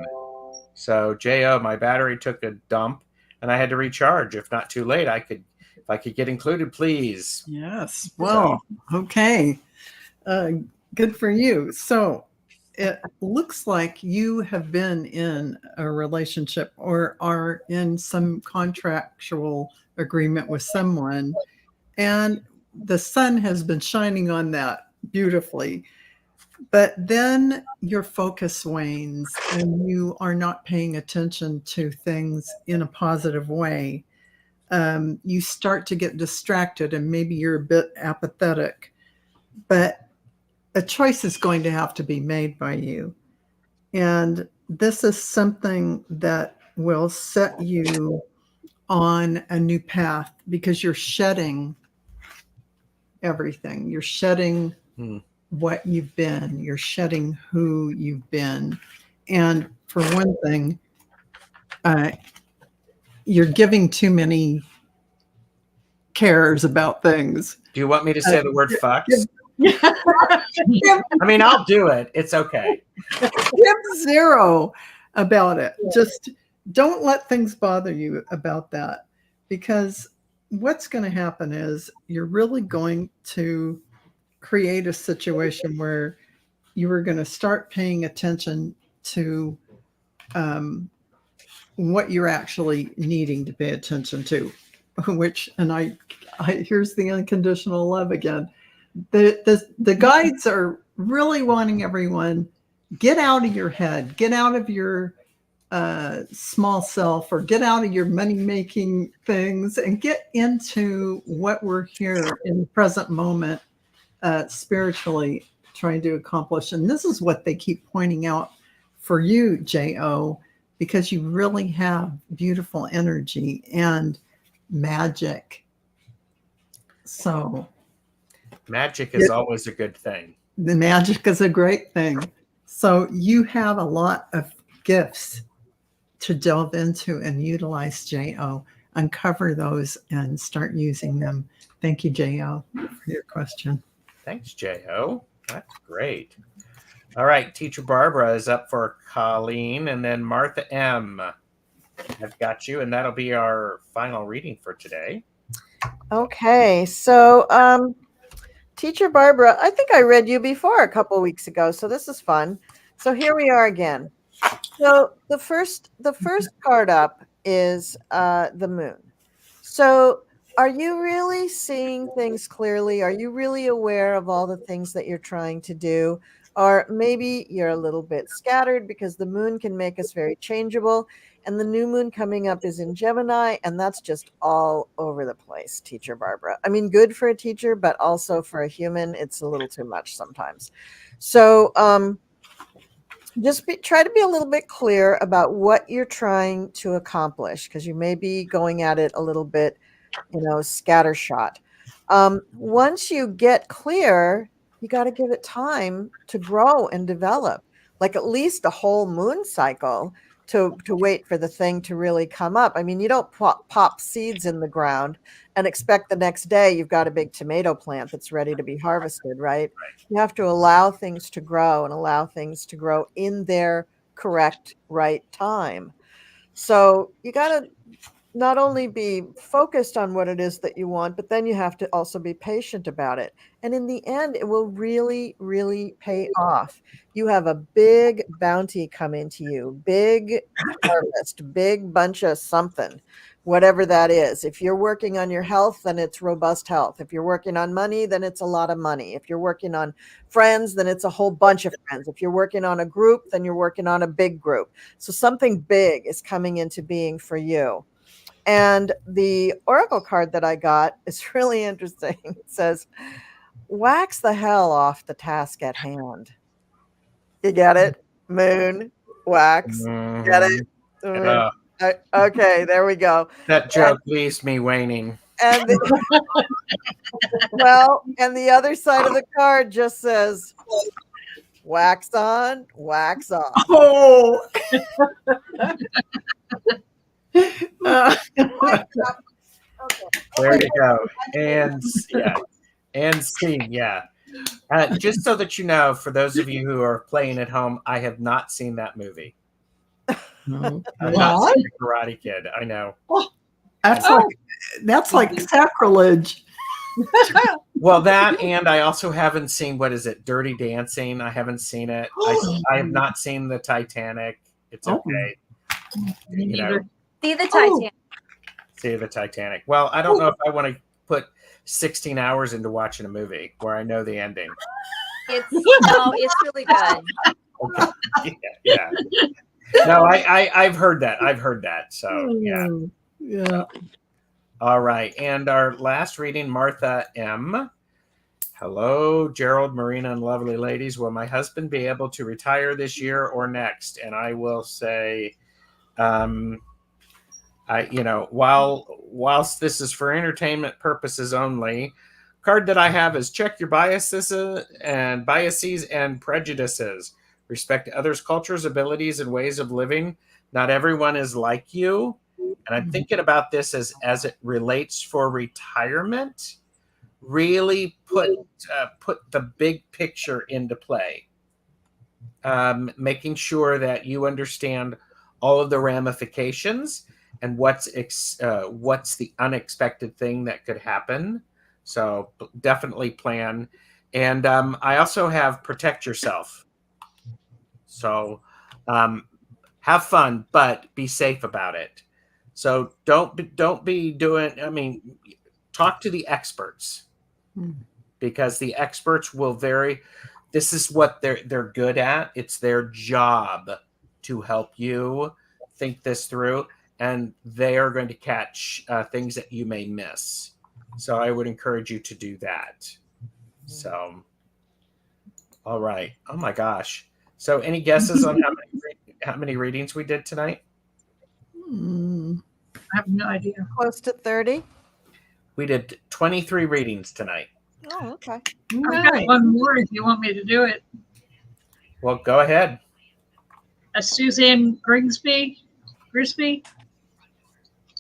So J.O., my battery took a dump, and I had to recharge. If not too late, if I could get included, please. Yes. Well, okay. Good for you. So it looks like you have been in a relationship or are in some contractual agreement with someone, and the sun has been shining on that beautifully. But then your focus wanes and you are not paying attention to things in a positive way. You start to get distracted, and maybe you're a bit apathetic, but a choice is going to have to be made by you. And this is something that will set you on a new path, because you're shedding everything. You're shedding what you've been. You're shedding who you've been. And for one thing, you're giving too many cares about things. Do you want me to say the word fucks? I mean, I'll do it. It's okay. Give zero about it. Just don't let things bother you about that, because what's going to happen is you're really going to create a situation where you are going to start paying attention to what you're actually needing to pay attention to, which, and I here's the unconditional love again. The guides are really wanting everyone, get out of your head, get out of your small self, or get out of your money making things and get into what we're here in the present moment, spiritually trying to accomplish. And this is what they keep pointing out for you, Jo, because you really have beautiful energy and magic. So Magic is always a good thing. the magic is a great thing. So you have a lot of gifts to delve into and utilize, Jo. Uncover those and start using them. Thank you, Jo, for your question. Thanks, Jo. That's great. All right, Teacher Barbara is up for Colleen, and then Martha M. I've got you, and that'll be our final reading for today. Okay, so Teacher Barbara, I think I read you before a couple weeks ago, so this is fun. So here we are again. So the first card up is the moon. So are you really seeing things clearly? Are you really aware of all the things that you're trying to do? Or maybe you're a little bit scattered because the moon can make us very changeable. And the new moon coming up is in Gemini, and that's just all over the place, Teacher Barbara. I mean, good for a teacher, but also for a human, it's a little too much sometimes. So just try to be a little bit clear about what you're trying to accomplish, because you may be going at it a little bit, scattershot. Once you get clear, you got to give it time to grow and develop, like at least a whole moon cycle to wait for the thing to really come up. I mean, you don't pop seeds in the ground and expect the next day you've got a big tomato plant that's ready to be harvested, right? You have to allow things to grow and allow things to grow in their correct, right time. So you got to not only be focused on what it is that you want, but then you have to also be patient about it. And in the end, it will really, really pay off. You have a big bounty come into you, big harvest, big bunch of something, whatever that is. If you're working on your health, then it's robust health. If you're working on money, then it's a lot of money. If you're working on friends, then it's a whole bunch of friends. If you're working on a group, then you're working on a big group. So something big is coming into being for you. And the oracle card that I got is really interesting. It says, wax the hell off the task at hand. You get it? Moon, wax. Get it? Okay, there we go. That joke leaves me waning. And and the other side of the card just says, wax on, wax off. Oh. There you go. And scene, yeah. Just so that you know, for those of you who are playing at home, I have not seen that movie. No. I've not seen The Karate Kid. I know. That's like sacrilege. Well, that, and I also haven't seen, what is it, Dirty Dancing. I haven't seen it. I have not seen the Titanic. It's okay. See the Titanic. See the Titanic. Well, I don't know if I want to put 16 hours into watching a movie where I know the ending. It's really good. Okay. Yeah. No, I've heard that. So yeah. All right. And our last reading, Martha M. Hello, Gerald, Marina, and lovely ladies. Will my husband be able to retire this year or next? And I will say, whilst this is for entertainment purposes only, card that I have is check your biases and prejudices. Respect others' cultures, abilities, and ways of living. Not everyone is like you. And I'm thinking about this as it relates for retirement. Really put the big picture into play. Making sure that you understand all of the ramifications and what's the unexpected thing that could happen. So definitely plan. And I also have protect yourself. So have fun, but be safe about it. So don't be doing. I mean, talk to the experts, because the experts will vary. This is what they're good at. It's their job to help you think this through, and they are going to catch things that you may miss. So I would encourage you to do that. So, all right. Oh my gosh. So any guesses on how many readings we did tonight? Hmm. I have no idea. Close to 30. We did 23 readings tonight. Oh, okay. I've got Nice. one more if you want me to do it. Well, go ahead. Suzanne Grisby.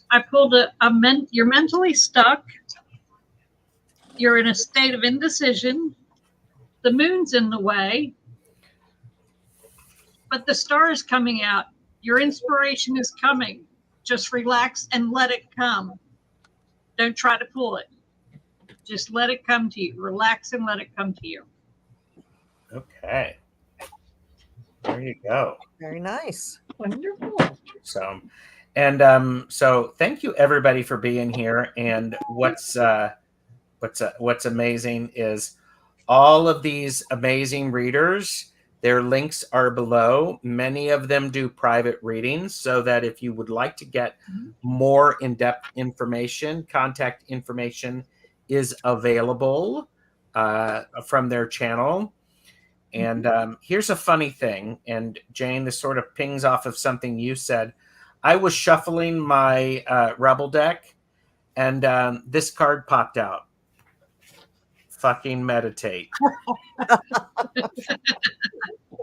I pulled you're mentally stuck. You're in a state of indecision. The moon's in the way, but the star is coming out. Your inspiration is coming. Just relax and let it come. Don't try to pull it. Just let it come to you. Relax and let it come to you. Okay. There you go. Very nice. Wonderful. So, and so thank you everybody for being here. And what's amazing is all of these amazing readers, their links are below. Many of them do private readings, so that if you would like to get more in-depth information, contact information is available from their channel. And here's a funny thing, and Jane, this sort of pings off of something you said. I was shuffling my Rebel deck, and this card popped out. Fucking meditate.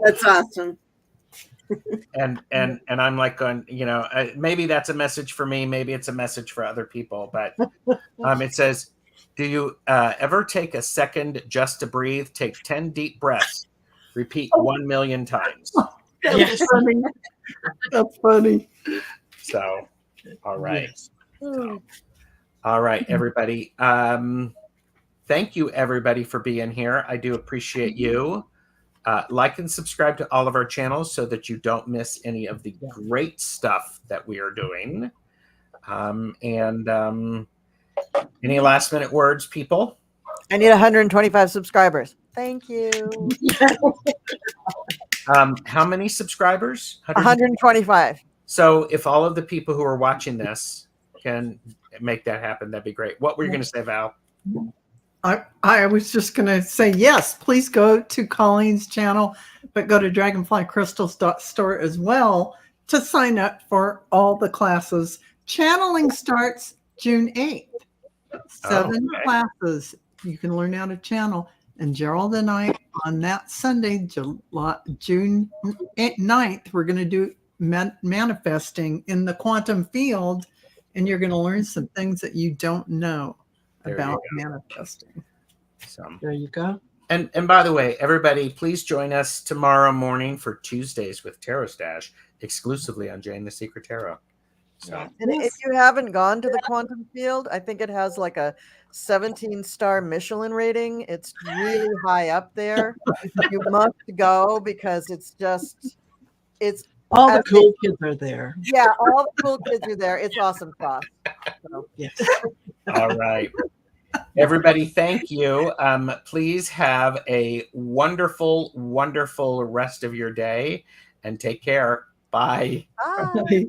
That's awesome. And I'm like going, maybe that's a message for me. Maybe it's a message for other people. But it says, do you ever take a second just to breathe? Take 10 deep breaths. Repeat 1 million times. That's funny. That's funny. So, all right. Yes. So, all right, everybody. Thank you, everybody, for being here. I do appreciate you. Like and subscribe to all of our channels so that you don't miss any of the great stuff that we are doing. Any last minute words, people? I need 125 subscribers. Thank you. How many subscribers? 125. So if all of the people who are watching this can make that happen, that'd be great. What were you going to say, Val? I was just going to say, yes, please go to Colleen's channel, but go to dragonflycrystals.store as well to sign up for all the classes. Channeling starts June 8th. 7 classes. You can learn how to channel. And Gerald and I, on that Sunday, June 9th, we're going to do manifesting in the quantum field. And you're going to learn some things that you don't know about manifesting. So There you go. And by the way, everybody, please join us tomorrow morning for Tuesdays with Tarot Stash, exclusively on Jane the Secret Tarot. So And if you haven't gone to the quantum field, I think it has like a 17-star Michelin rating. It's really high up there. You must go because it's All the cool kids are there. yeah, all the cool kids are there. It's awesome class. So. Yes. all right. Everybody, thank you. Please have a wonderful, wonderful rest of your day and take care. Bye. Bye.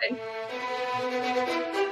Bye.